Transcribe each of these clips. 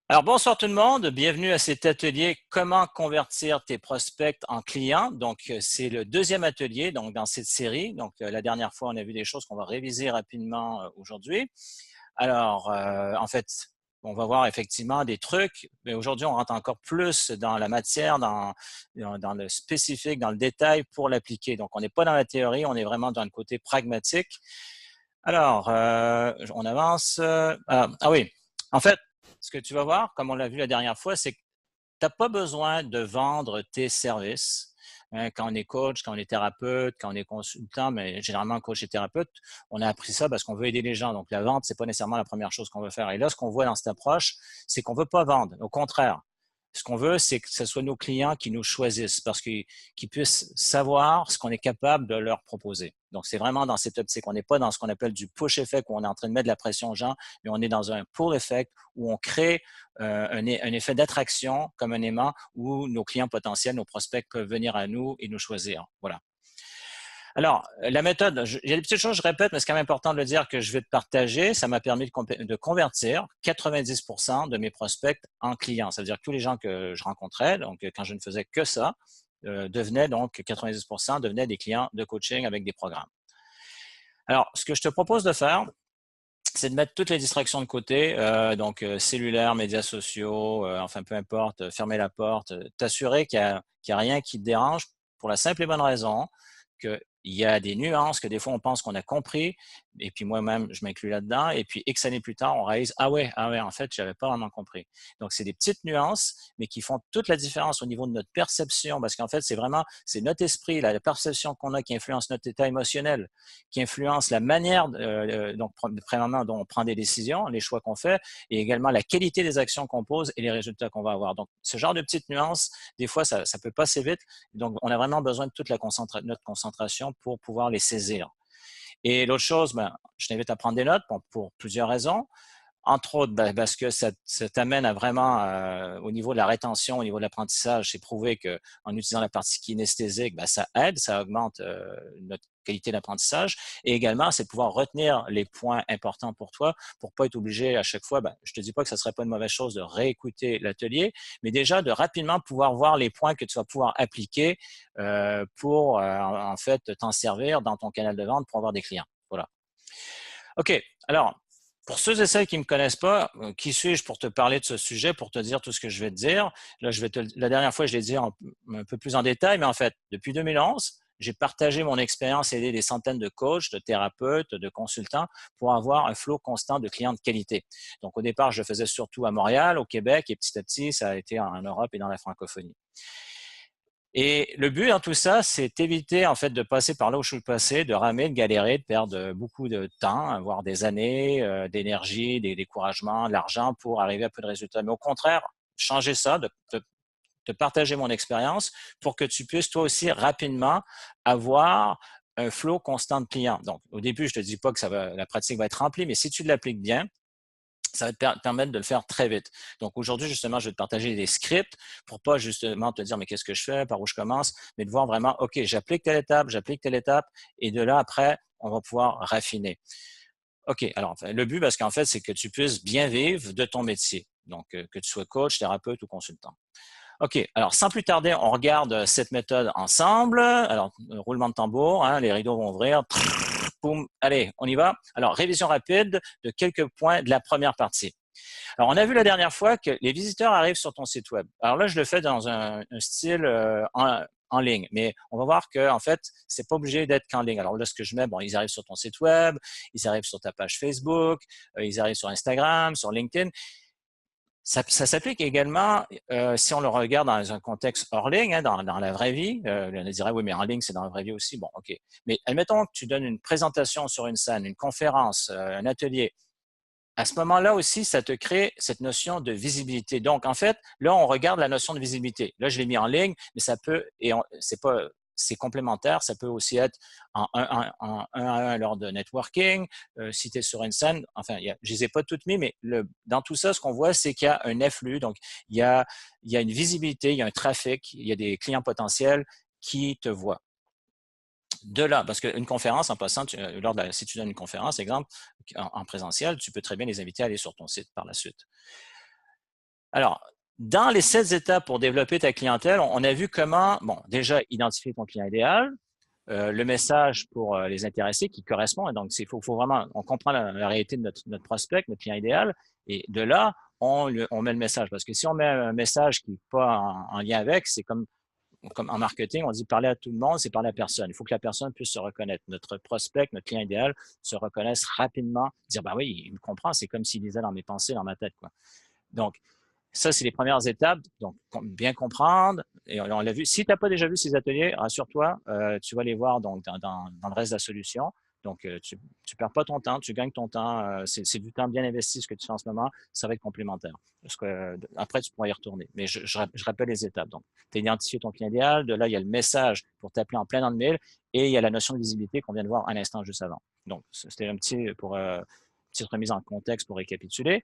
Alors bonsoir tout le monde, bienvenue à cet atelier Comment convertir tes prospects en clients. Donc c'est le deuxième atelier donc dans cette série. Donc la dernière fois on a vu des choses qu'on va réviser rapidement aujourd'hui. Alors en fait on va voir effectivement des trucs, mais aujourd'hui on rentre encore plus dans la matière, dans le spécifique, dans le détail pour l'appliquer. Donc on n'est pas dans la théorie, on est vraiment dans le côté pragmatique. Alors, on avance. Ah oui, en fait, ce que tu vas voir, comme on l'a vu la dernière fois, c'est que tu n'as pas besoin de vendre tes services. Hein, quand on est coach, quand on est thérapeute, quand on est consultant, mais généralement coach et thérapeute, on a appris ça parce qu'on veut aider les gens. Donc la vente, c'est pas nécessairement la première chose qu'on veut faire. Et là, ce qu'on voit dans cette approche, c'est qu'on veut pas vendre. Au contraire, ce qu'on veut, c'est que ce soit nos clients qui nous choisissent parce qu'ils puissent savoir ce qu'on est capable de leur proposer. Donc, c'est vraiment dans cette optique. On n'est pas dans ce qu'on appelle du push effect où on est en train de mettre de la pression aux gens, mais on est dans un pull effect où on crée un effet d'attraction comme un aimant où nos clients potentiels, nos prospects peuvent venir à nous et nous choisir. Voilà. Alors, la méthode, il y a des petites choses, je répète, mais c'est quand même important de le dire que je vais te partager. Ça m'a permis de convertir 90% de mes prospects en clients. Ça veut dire que tous les gens que je rencontrais, donc quand je ne faisais que ça, devenaient donc 90% devenaient des clients de coaching avec des programmes. Alors, ce que je te propose de faire, c'est de mettre toutes les distractions de côté, donc cellulaire, médias sociaux, enfin peu importe, fermer la porte, t'assurer qu'il n'y a rien qui te dérange pour la simple et bonne raison qu'il y a des nuances que des fois on pense qu'on a compris, et puis moi-même je m'inclus là-dedans, et puis X années plus tard on réalise ah ouais, en fait j'avais pas vraiment compris. Donc c'est des petites nuances, mais qui font toute la différence au niveau de notre perception, parce qu'en fait c'est notre esprit, la perception qu'on a qui influence notre état émotionnel, qui influence la manière donc premièrement dont on prend des décisions, les choix qu'on fait, et également la qualité des actions qu'on pose et les résultats qu'on va avoir. Donc ce genre de petites nuances, des fois ça peut passer vite, donc on a vraiment besoin de toute notre concentration pour pouvoir les saisir. Et l'autre chose, je t'invite à prendre des notes pour plusieurs raisons. Entre autres, parce que ça t'amène à vraiment, au niveau de la rétention, au niveau de l'apprentissage, c'est prouvé qu'en utilisant la partie kinesthésique, ça aide, ça augmente notre qualité d'apprentissage. Et également, c'est de pouvoir retenir les points importants pour toi, pour pas être obligé à chaque fois. Je te dis pas que ça serait pas une mauvaise chose de réécouter l'atelier, mais déjà de rapidement pouvoir voir les points que tu vas pouvoir appliquer pour en fait t'en servir dans ton canal de vente pour avoir des clients. Voilà. OK. Alors, pour ceux et celles qui ne me connaissent pas, qui suis-je pour te parler de ce sujet, pour te dire tout ce que je vais te dire? Là, la dernière fois, je l'ai dit un peu plus en détail, mais en fait, depuis 2011, j'ai partagé mon expérience et aidé des centaines de coachs, de thérapeutes, de consultants pour avoir un flot constant de clients de qualité. Donc, au départ, je le faisais surtout à Montréal, au Québec, et petit à petit, ça a été en Europe et dans la francophonie. Et le but dans tout ça, c'est éviter en fait de passer par là où je suis passé, de ramer, de galérer, de perdre beaucoup de temps, voire des années, d'énergie, des découragements, de l'argent pour arriver à peu de résultats. Mais au contraire, changer ça, de partager mon expérience pour que tu puisses toi aussi rapidement avoir un flot constant de clients. Donc, au début, je te dis pas que la pratique va être remplie, mais si tu l'appliques bien, ça va te permettre de le faire très vite. Donc aujourd'hui, justement, je vais te partager des scripts pour pas justement te dire mais qu'est-ce que je fais, par où je commence, mais de voir vraiment, OK, j'applique telle étape, et de là, après, on va pouvoir raffiner. OK, alors le but, parce qu'en fait, c'est que tu puisses bien vivre de ton métier. Donc, que tu sois coach, thérapeute ou consultant. OK, alors sans plus tarder, on regarde cette méthode ensemble. Alors, roulement de tambour, hein, les rideaux vont ouvrir. Boum, allez, on y va. Alors, révision rapide de quelques points de la première partie. Alors, on a vu la dernière fois que les visiteurs arrivent sur ton site web. Alors là, je le fais dans un style en ligne, mais on va voir que en fait, c'est pas obligé d'être qu'en ligne. Alors là, ce que je mets, bon, ils arrivent sur ton site web, ils arrivent sur ta page Facebook, ils arrivent sur Instagram, sur LinkedIn. Ça s'applique également si on le regarde dans un contexte hors ligne, hein, dans la vraie vie. On dirait, oui, mais en ligne, c'est dans la vraie vie aussi. Bon, OK. Mais admettons que tu donnes une présentation sur une scène, une conférence, un atelier. À ce moment-là aussi, ça te crée cette notion de visibilité. Donc, en fait, là, on regarde la notion de visibilité. Là, je l'ai mis en ligne, mais ça peut, c'est pas, c'est complémentaire. Ça peut aussi être en un à un lors de networking. Si tu es sur une scène, enfin, je les ai pas toutes mis, mais dans tout ça, ce qu'on voit, c'est qu'il y a un afflux. Donc, il y a une visibilité, il y a un trafic, il y a des clients potentiels qui te voient. De là, parce qu'une conférence, en passant, si tu donnes une conférence, exemple, en présentiel, tu peux très bien les inviter à aller sur ton site par la suite. Alors, dans les 7 étapes pour développer ta clientèle, on a vu comment, bon, déjà identifier ton client idéal, le message pour les intéressés qui correspond. Et donc, faut vraiment, on comprend la réalité de notre prospect, notre client idéal, et de là, on met le message. Parce que si on met un message qui n'est pas en lien avec, c'est comme en marketing, on dit parler à tout le monde, c'est parler à personne. Il faut que la personne puisse se reconnaître. Notre prospect, notre client idéal, se reconnaisse rapidement, dire, bah oui, il me comprend, c'est comme s'il lisait dans mes pensées, dans ma tête, quoi. Donc, ça, c'est les premières étapes. Donc, bien comprendre. Et on l'a vu. Si tu n'as pas déjà vu ces ateliers, rassure-toi, tu vas les voir donc, dans le reste de la solution. Donc, tu ne perds pas ton temps, tu gagnes ton temps. C'est du temps bien investi ce que tu fais en ce moment. Ça va être complémentaire. Parce que, après, tu pourras y retourner. Mais je rappelle les étapes. Donc, tu as identifié ton client idéal. De là, il y a le message pour t'appeler en plein dans le mail. Et il y a la notion de visibilité qu'on vient de voir un instant juste avant. Donc, c'était un petit pour petite remise en contexte pour récapituler.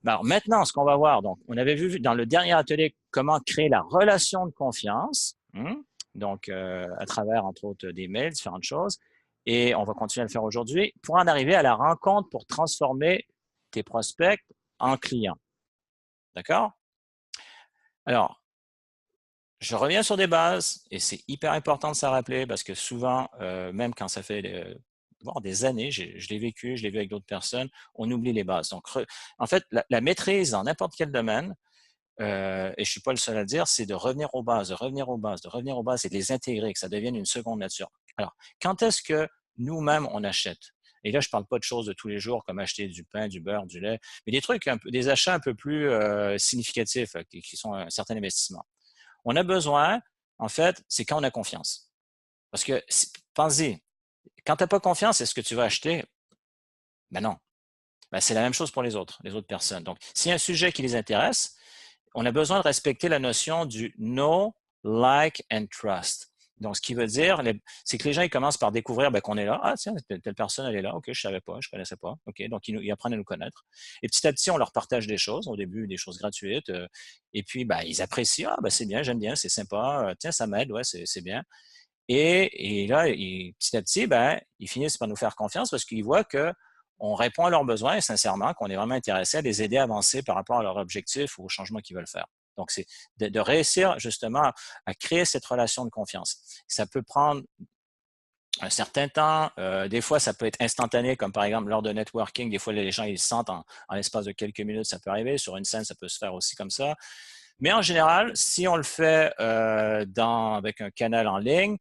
Alors maintenant, ce qu'on va voir, donc, on avait vu dans le dernier atelier comment créer la relation de confiance, donc à travers, entre autres, des mails, différentes choses. Et on va continuer à le faire aujourd'hui pour en arriver à la rencontre pour transformer tes prospects en clients. D'accord? Alors, je reviens sur des bases et c'est hyper important de s'en rappeler parce que souvent, même quand ça fait voire des années, je l'ai vécu, je l'ai vu avec d'autres personnes, on oublie les bases. Donc, en fait, la maîtrise dans n'importe quel domaine, et je ne suis pas le seul à le dire, c'est de revenir aux bases, de revenir aux bases, de revenir aux bases et de les intégrer, que ça devienne une seconde nature. Alors, quand est-ce que nous-mêmes, on achète? Et là, je ne parle pas de choses de tous les jours comme acheter du pain, du beurre, du lait, mais des trucs, des achats un peu plus significatifs, qui sont un certain investissement. On a besoin, en fait, c'est quand on a confiance. Parce que, pensez-y, quand tu n'as pas confiance, est-ce que tu vas acheter? Ben non. Ben, c'est la même chose pour les autres personnes. Donc, s'il y a un sujet qui les intéresse, on a besoin de respecter la notion du know, like and trust. Donc, ce qui veut dire, c'est que les gens ils commencent par découvrir qu'on est là. Ah, tiens, telle personne, elle est là. OK, je ne savais pas, je ne connaissais pas. OK, donc ils apprennent à nous connaître. Et petit à petit, on leur partage des choses. Au début, des choses gratuites. Et puis, ils apprécient. Ah, c'est bien, j'aime bien, c'est sympa. Tiens, ça m'aide, ouais, c'est bien. Et là, petit à petit, ils finissent par nous faire confiance parce qu'ils voient qu'on répond à leurs besoins et sincèrement, qu'on est vraiment intéressé à les aider à avancer par rapport à leur objectif ou au changement qu'ils veulent faire. Donc, c'est de réussir justement à créer cette relation de confiance. Ça peut prendre un certain temps. Des fois, ça peut être instantané, comme par exemple lors de networking. Des fois, les gens, ils se sentent en l'espace de quelques minutes, ça peut arriver. Sur une scène, ça peut se faire aussi comme ça. Mais en général, si on le fait avec un canal en ligne,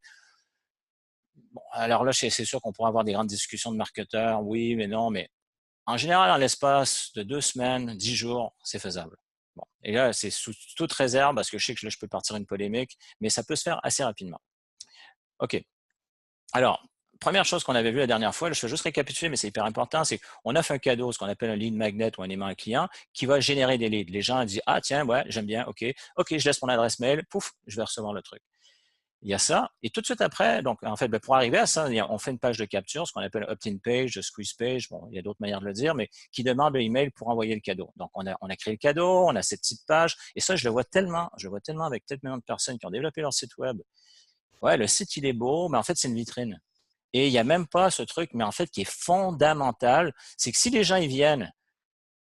bon, alors là, c'est sûr qu'on pourra avoir des grandes discussions de marketeurs, oui, mais non, mais en général, en l'espace de 2 semaines, 10 jours, c'est faisable. Bon. Et là, c'est sous toute réserve, parce que je sais que là, je peux partir une polémique, mais ça peut se faire assez rapidement. OK. Alors, première chose qu'on avait vu la dernière fois, là, je vais juste récapituler, mais c'est hyper important, c'est qu'on offre un cadeau, ce qu'on appelle un lead magnet ou un aimant client, qui va générer des leads. Les gens disent, ah tiens, ouais, j'aime bien, OK, je laisse mon adresse mail, pouf, je vais recevoir le truc. Il y a ça. Et tout de suite après, donc en fait, pour arriver à ça, on fait une page de capture, ce qu'on appelle opt-in page, squeeze page, bon, il y a d'autres manières de le dire, mais qui demande l'email pour envoyer le cadeau. Donc, on a créé le cadeau, on a cette petite page, et ça, je le vois tellement avec tellement de personnes qui ont développé leur site web. Ouais, le site, il est beau, mais en fait, c'est une vitrine. Et il n'y a même pas ce truc, mais en fait, qui est fondamental, c'est que si les gens, ils viennent,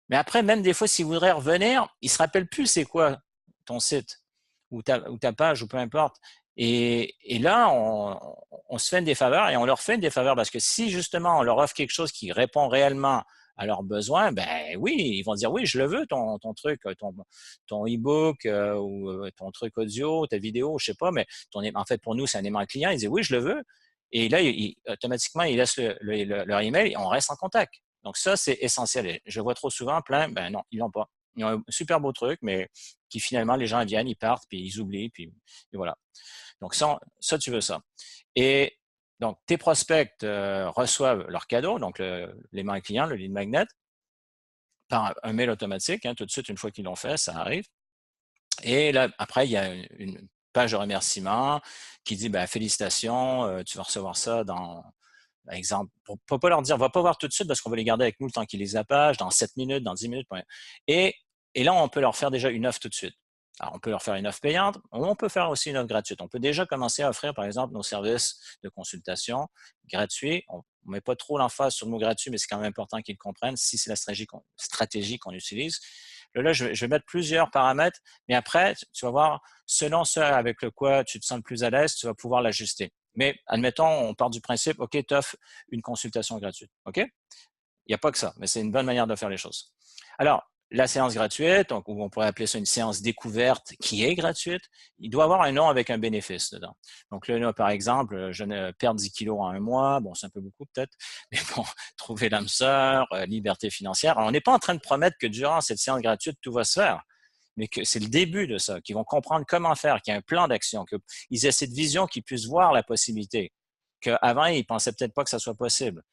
mais après, même des fois, s'ils voudraient revenir, ils ne se rappellent plus c'est quoi ton site ou ta page ou peu importe. Et là, on se fait une défaveur et on leur fait une défaveur parce que si justement on leur offre quelque chose qui répond réellement à leurs besoins, ben oui, ils vont dire oui, je le veux, ton truc, ton e-book ou ton truc audio, ta vidéo, je sais pas, mais en fait pour nous, c'est un aimant client, ils disent oui, je le veux. Et là, automatiquement, ils laissent leur email et on reste en contact. Donc ça, c'est essentiel. Et je vois trop souvent plein, ben non, ils l'ont pas. Ils ont un super beau truc, mais qui finalement, les gens viennent, ils partent, puis ils oublient, puis et voilà. Donc ça, tu veux ça. Et donc, tes prospects reçoivent leur cadeau, donc l'aimant client, le lead magnet, par un mail automatique. Tout de suite, une fois qu'ils l'ont fait, ça arrive. Et là, après, il y a une page de remerciement qui dit félicitations, tu vas recevoir ça dans, par exemple, pour pas leur dire, on va pas voir tout de suite parce qu'on va les garder avec nous le temps qu'ils lisent la page, dans 7 minutes, dans 10 minutes. Et là, on peut leur faire déjà une offre tout de suite. Alors, on peut leur faire une offre payante, ou on peut faire aussi une offre gratuite. On peut déjà commencer à offrir, par exemple, nos services de consultation gratuits. On ne met pas trop l'emphase sur le mot gratuit, mais c'est quand même important qu'ils comprennent si c'est la stratégie qu'on utilise. Là, je vais mettre plusieurs paramètres, mais après, tu vas voir, selon ce avec le quoi tu te sens le plus à l'aise, tu vas pouvoir l'ajuster. Mais admettons, on part du principe, OK, tu offres une consultation gratuite. OK? Il n'y a pas que ça, mais c'est une bonne manière de faire les choses. Alors, la séance gratuite, donc, ou on pourrait appeler ça une séance découverte qui est gratuite, il doit avoir un nom avec un bénéfice dedans. Donc là, par exemple, je ne perds 10 kilos en un mois, bon, c'est un peu beaucoup peut-être, mais bon, trouver l'âme sœur, liberté financière. Alors, on n'est pas en train de promettre que durant cette séance gratuite, tout va se faire, mais que c'est le début de ça, qu'ils vont comprendre comment faire, qu'il y a un plan d'action, qu'ils aient cette vision, qu'ils puissent voir la possibilité, qu'avant, ils ne pensaient peut-être pas que ça soit possible.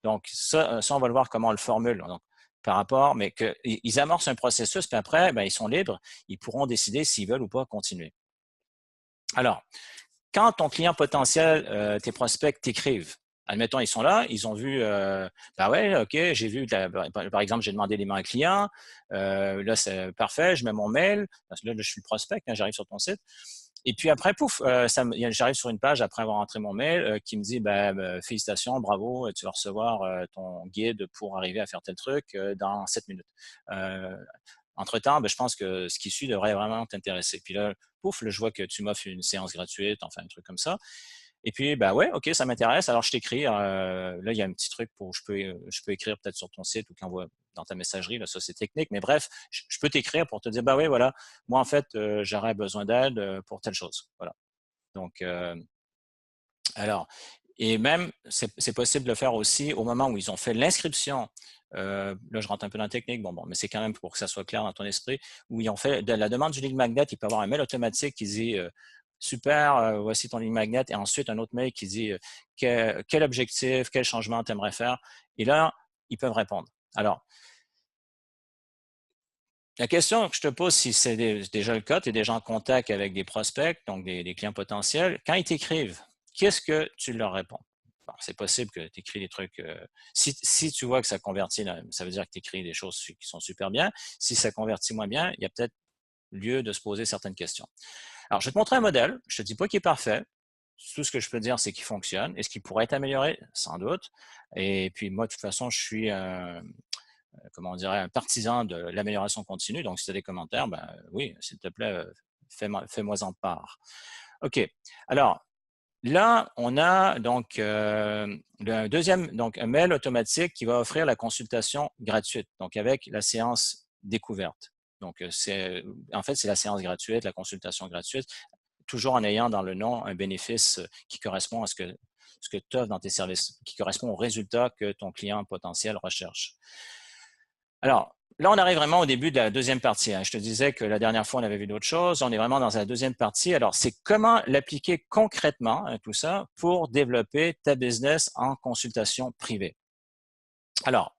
Donc, ça, on va le voir comment on le formule. Donc, par rapport, mais qu'ils amorcent un processus, puis après, ben, ils sont libres, ils pourront décider s'ils veulent ou pas continuer. Alors, quand ton client potentiel, tes prospects t'écrivent, admettons, ils sont là, ils ont vu, ben ouais, OK, j'ai vu, par exemple, j'ai demandé les mails à un client, là, c'est parfait, je mets mon mail, parce que là, je suis le prospect, hein, j'arrive sur ton site. Et puis après, pouf, j'arrive sur une page après avoir entré mon mail qui me dit félicitations, bravo, tu vas recevoir ton guide pour arriver à faire tel truc dans 7 minutes. Entre-temps, je pense que ce qui suit devrait vraiment t'intéresser. Puis là, pouf, là, je vois que tu m'offres une séance gratuite, enfin un truc comme ça. Et puis, ouais, OK, ça m'intéresse. Alors, je t'écris. Là, il y a un petit truc pour je peux écrire peut-être sur ton site ou qu'envoie dans ta messagerie. Là, ça, c'est technique. Mais bref, je peux t'écrire pour te dire, oui, voilà, moi, en fait, j'aurais besoin d'aide pour telle chose. Voilà. Donc, alors, et même, c'est possible de le faire aussi au moment où ils ont fait l'inscription. Là, je rentre un peu dans la technique, bon, mais c'est quand même pour que ça soit clair dans ton esprit, où ils ont fait de la demande du lead magnet, il peut y avoir un mail automatique qui dit super, voici ton ligne magnet, et ensuite un autre mail qui dit quel objectif, quel changement tu aimerais faire. Et là, ils peuvent répondre. Alors, la question que je te pose, si c'est déjà le cas, tu es déjà en contact avec des prospects, donc des clients potentiels, quand ils t'écrivent, qu'est-ce que tu leur réponds? C'est possible que tu écris des trucs. Si tu vois que ça convertit, ça veut dire que tu écris des choses qui sont super bien. Si ça convertit moins bien, il y a peut-être lieu de se poser certaines questions. Alors, je vais te montrer un modèle. Je ne te dis pas qu'il est parfait. Tout ce que je peux dire, c'est qu'il fonctionne. Est-ce qu'il pourrait être amélioré? Sans doute. Et puis, moi, de toute façon, je suis comment on dirait, un partisan de l'amélioration continue. Donc, si tu as des commentaires, oui, s'il te plaît, fais-moi en part. OK. Alors, là, on a donc un deuxième, donc un mail automatique qui va offrir la consultation gratuite, donc avec la séance découverte. Donc, en fait, c'est la séance gratuite, la consultation gratuite, toujours en ayant dans le nom un bénéfice qui correspond à ce que tu offres dans tes services, qui correspond au résultat que ton client potentiel recherche. Alors, là, on arrive vraiment au début de la deuxième partie. Je te disais que la dernière fois, on avait vu d'autres choses. On est vraiment dans la deuxième partie. Alors, c'est comment l'appliquer concrètement, tout ça, pour développer ta business en consultation privée. Alors,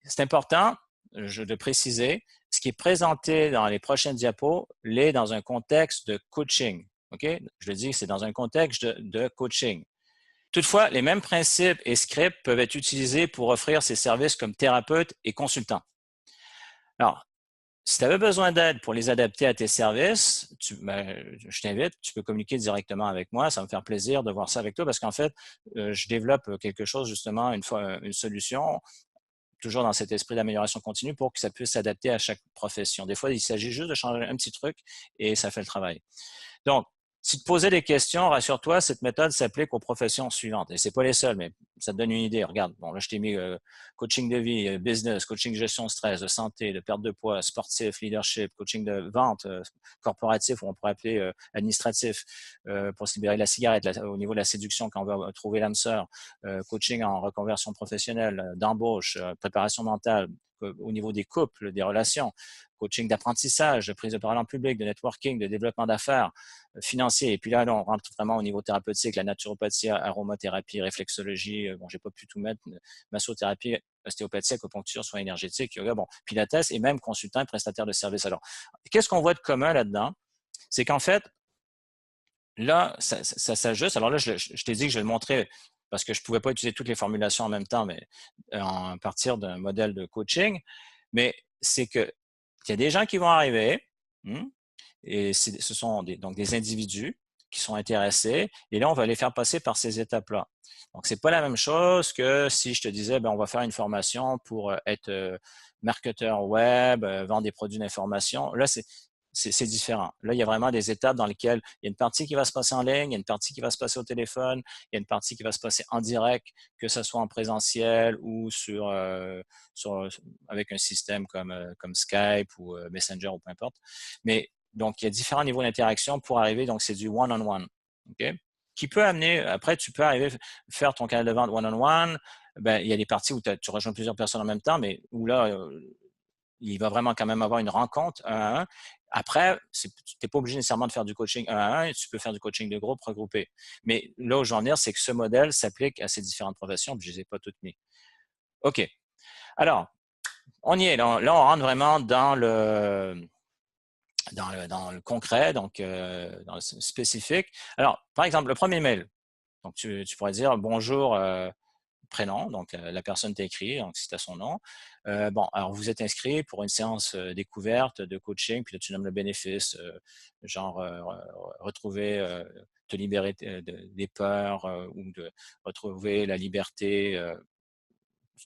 c'est important de préciser, ce qui est présenté dans les prochaines diapos l'est dans un contexte de coaching. OK? Je le dis, c'est dans un contexte de coaching. Toutefois, les mêmes principes et scripts peuvent être utilisés pour offrir ces services comme thérapeute et consultant. Alors, si tu avais besoin d'aide pour les adapter à tes services, je t'invite, tu peux communiquer directement avec moi. Ça va me faire plaisir de voir ça avec toi parce qu'en fait, je développe quelque chose, justement, une solution, toujours dans cet esprit d'amélioration continue pour que ça puisse s'adapter à chaque profession. Des fois, il s'agit juste de changer un petit truc et ça fait le travail. Donc, si tu te posais des questions, rassure-toi, cette méthode s'applique aux professions suivantes. Et c'est pas les seules, mais ça te donne une idée. Regarde, bon, là, je t'ai mis coaching de vie, business, coaching gestion de stress, de santé, de perte de poids, sportif, leadership, coaching de vente, corporatif, ou on pourrait appeler administratif, pour se libérer de la cigarette, au niveau de la séduction, quand on veut trouver l'âme sœur, coaching en reconversion professionnelle, d'embauche, préparation mentale, au niveau des couples, des relations, coaching d'apprentissage, de prise de parole en public, de networking, de développement d'affaires, financier. Et puis là, on rentre vraiment au niveau thérapeutique, la naturopathie, aromathérapie, réflexologie, bon, j'ai pas pu tout mettre, massothérapie, ostéopathie, acupuncture, soins énergétiques, yoga, bon, pilates et même consultant et prestataire de services. Alors, qu'est-ce qu'on voit de commun là-dedans? C'est qu'en fait, là, ça s'ajuste. Alors là, je t'ai dit que je vais le montrer parce que je ne pouvais pas utiliser toutes les formulations en même temps, mais à partir d'un modèle de coaching. Mais c'est qu'il y a des gens qui vont arriver, et ce sont donc des individus qui sont intéressés, et là, on va les faire passer par ces étapes-là. Donc, c'est pas la même chose que si je te disais, on va faire une formation pour être marketeur web, vend des produits d'information. Là, c'est différent. Là, il y a vraiment des étapes dans lesquelles il y a une partie qui va se passer en ligne, il y a une partie qui va se passer au téléphone, il y a une partie qui va se passer en direct, que ce soit en présentiel ou avec un système comme Skype ou Messenger ou peu importe. Mais donc, il y a différents niveaux d'interaction pour arriver. Donc, c'est du one-on-one. OK? Qui peut amener, après, tu peux arriver faire ton canal de vente one-on-one. Ben, il y a des parties où tu rejoins plusieurs personnes en même temps, mais où là, il va vraiment quand même avoir une rencontre un à un. Après, tu n'es pas obligé nécessairement de faire du coaching un à un, tu peux faire du coaching de groupe regroupé. Mais là où je veux en venir, c'est que ce modèle s'applique à ces différentes professions, puis je ne les ai pas toutes mises. OK. Alors, on y est. Là, on rentre vraiment dans le concret, donc dans le spécifique. Alors, par exemple, le premier mail. Donc, tu pourrais dire bonjour, prénom, donc la personne t'a écrit, donc si tu as son nom. Bon, alors vous êtes inscrit pour une séance découverte de coaching, puis là tu nommes le bénéfice, genre retrouver, te libérer des peurs ou de retrouver la liberté,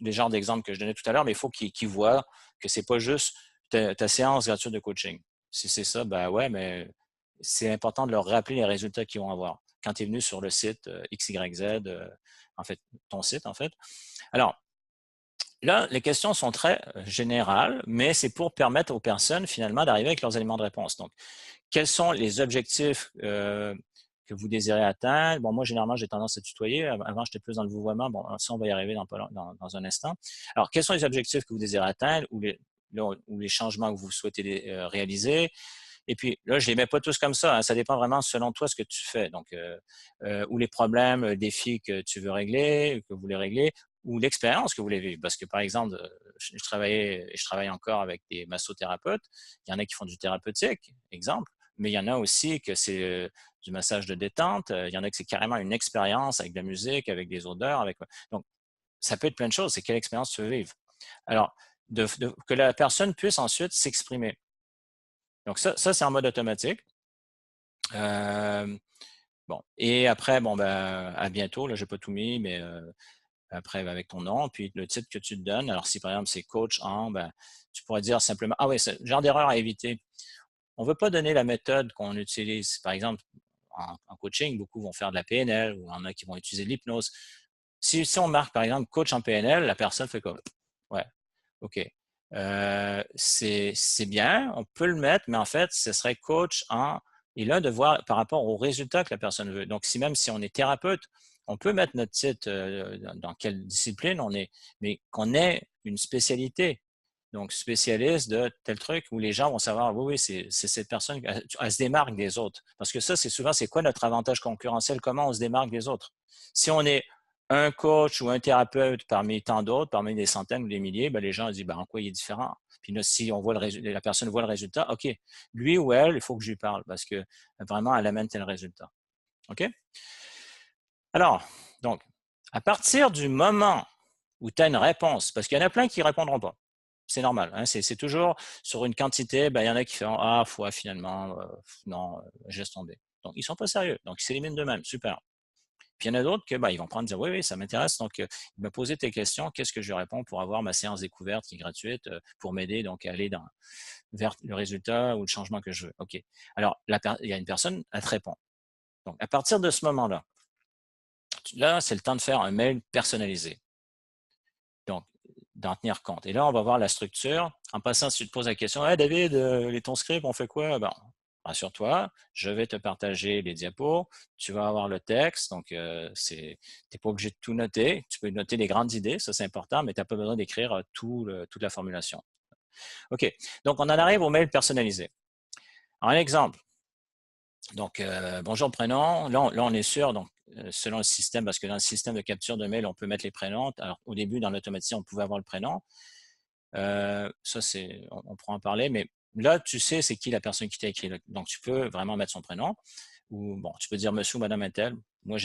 les genres d'exemples que je donnais tout à l'heure, mais il faut qu'ils voient que c'est pas juste ta séance gratuite de coaching. Si c'est ça, ben ouais, mais c'est important de leur rappeler les résultats qu'ils vont avoir quand tu es venu sur le site XYZ, en fait, ton site, en fait. Alors, là, les questions sont très générales, mais c'est pour permettre aux personnes, finalement, d'arriver avec leurs éléments de réponse. Donc, quels sont les objectifs que vous désirez atteindre? Bon, moi, généralement, j'ai tendance à tutoyer. Avant, j'étais plus dans le vouvoiement. Bon, ça, on va y arriver dans un instant. Alors, quels sont les objectifs que vous désirez atteindre ou les changements que vous souhaitez réaliser? Et puis, là, je ne les mets pas tous comme ça. Hein. Ça dépend vraiment selon toi ce que tu fais. Donc, ou les problèmes, défis que tu veux régler, que vous voulez régler, ou l'expérience que vous voulez vivre. Parce que, par exemple, je travaille encore avec des massothérapeutes. Il y en a qui font du thérapeutique, exemple. Mais il y en a aussi que c'est du massage de détente. Il y en a que c'est carrément une expérience avec de la musique, avec des odeurs. Donc, ça peut être plein de choses. C'est quelle expérience tu veux vivre. Alors, que la personne puisse ensuite s'exprimer. Donc, ça c'est en mode automatique. Bon, et après, bon, ben, à bientôt. Là, je n'ai pas tout mis, mais après, avec ton nom, puis le titre que tu te donnes. Alors, si par exemple, c'est coach en, ben, tu pourrais dire simplement, ah oui, c'est le genre d'erreur à éviter. On ne veut pas donner la méthode qu'on utilise. Par exemple, en coaching, beaucoup vont faire de la PNL ou il y en a qui vont utiliser de l'hypnose. Si on marque, par exemple, coach en PNL, la personne fait comme, ouais, OK. C'est bien, on peut le mettre, mais en fait, ce serait coach en… Et là, de voir par rapport aux résultats que la personne veut. Donc, même si on est thérapeute, on peut mettre notre titre dans quelle discipline on est, mais qu'on ait une spécialité. Donc, spécialiste de tel truc où les gens vont savoir, oui, oui, c'est cette personne, elle se démarque des autres. Parce que ça, c'est souvent, c'est quoi notre avantage concurrentiel? Comment on se démarque des autres? Si on est un coach ou un thérapeute parmi tant d'autres, parmi des centaines ou des milliers, ben, les gens disent ben, en quoi il est différent. Puis là, si on voit la personne voit le résultat, OK, lui ou elle, il faut que je lui parle parce que vraiment, elle amène tel résultat. OK? Alors, donc, à partir du moment où tu as une réponse, parce qu'il y en a plein qui ne répondront pas. C'est normal. Hein, c'est toujours sur une quantité, ben, il y en a qui font ah, foi, finalement, non, je laisse tomber. Donc, ils ne sont pas sérieux. Donc, ils s'éliminent d'eux-mêmes. Super. Puis il y en a d'autres que ils vont prendre et dire oui, oui, ça m'intéresse. Donc, il m'a posé tes questions. Qu'est-ce que je réponds pour avoir ma séance découverte qui est gratuite pour m'aider donc à aller vers le résultat ou le changement que je veux. OK. Alors, il y a une personne, elle te répond. Donc, à partir de ce moment-là, là, c'est le temps de faire un mail personnalisé. Donc, d'en tenir compte. Et là, on va voir la structure. En passant, si tu te poses la question, hey, David, ton script, on fait quoi? Bon, rassure-toi, je vais te partager les diapos. Tu vas avoir le texte. Donc, tu n'es pas obligé de tout noter. Tu peux noter les grandes idées, ça c'est important, mais tu n'as pas besoin d'écrire toute la formulation. OK. Donc, on en arrive au mail personnalisé. Alors, un exemple. Donc, bonjour prénom. Là, on est sûr, donc, selon le système, parce que dans le système de capture de mail, on peut mettre les prénoms. Alors, au début, dans l'automatisation, on pouvait avoir le prénom. Ça, on pourra en parler, mais là, tu sais c'est qui la personne qui t'a écrit. Donc, tu peux vraiment mettre son prénom. Ou, bon, tu peux dire monsieur ou madame Intel. Moi,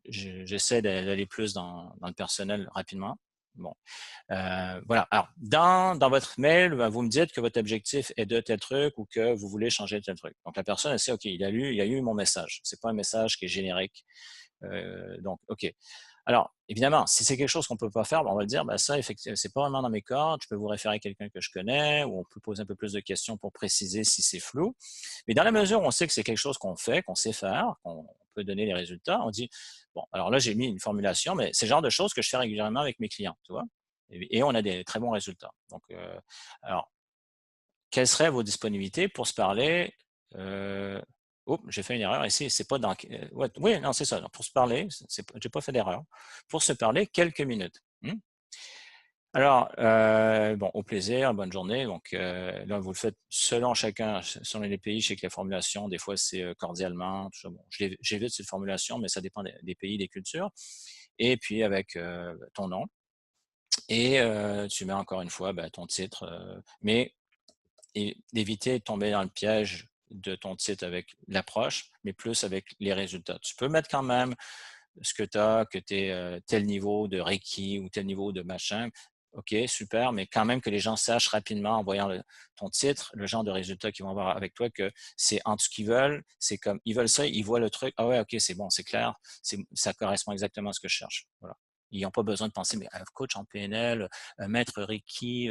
j'essaie d'aller plus dans le personnel rapidement. Bon, voilà. Alors, dans votre mail, vous me dites que votre objectif est de tel truc ou que vous voulez changer tel truc. Donc, la personne, elle sait, OK, il a eu mon message. C'est pas un message qui est générique. Donc, OK. Alors, évidemment, si c'est quelque chose qu'on ne peut pas faire, ben, on va dire, ben, ça, effectivement, c'est pas vraiment dans mes cordes, je peux vous référer à quelqu'un que je connais, ou on peut poser un peu plus de questions pour préciser si c'est flou. Mais dans la mesure où on sait que c'est quelque chose qu'on fait, qu'on sait faire, qu'on peut donner les résultats, on dit, bon, alors là, j'ai mis une formulation, mais c'est le genre de choses que je fais régulièrement avec mes clients, tu vois, et on a des très bons résultats. Donc, alors, quelles seraient vos disponibilités pour se parler? Oh, j'ai fait une erreur ici. C'est pas dans. Ouais, oui, non, c'est ça. Pour se parler, j'ai pas fait d'erreur. Pour se parler quelques minutes. Alors, bon, au plaisir, bonne journée. Donc, là, vous le faites selon chacun, selon les pays. Je sais que la formulation, des fois, c'est cordialement. Tout ça. Bon, j'évite cette formulation, mais ça dépend des pays, des cultures. Et puis, avec ton nom. Et tu mets encore une fois ben, ton titre. Mais et d'éviter de tomber dans le piège de ton titre avec l'approche, mais plus avec les résultats. Tu peux mettre quand même ce que tu as, que tu es tel niveau de Reiki ou tel niveau de machin. OK, super, mais quand même que les gens sachent rapidement en voyant ton titre, le genre de résultats qu'ils vont avoir avec toi, que c'est en tout ce qu'ils veulent, c'est comme, ils veulent ça, ils voient le truc, ah ouais, OK, c'est bon, c'est clair, ça correspond exactement à ce que je cherche. Voilà. Ils n'ont pas besoin de penser, mais coach en PNL, maître Reiki,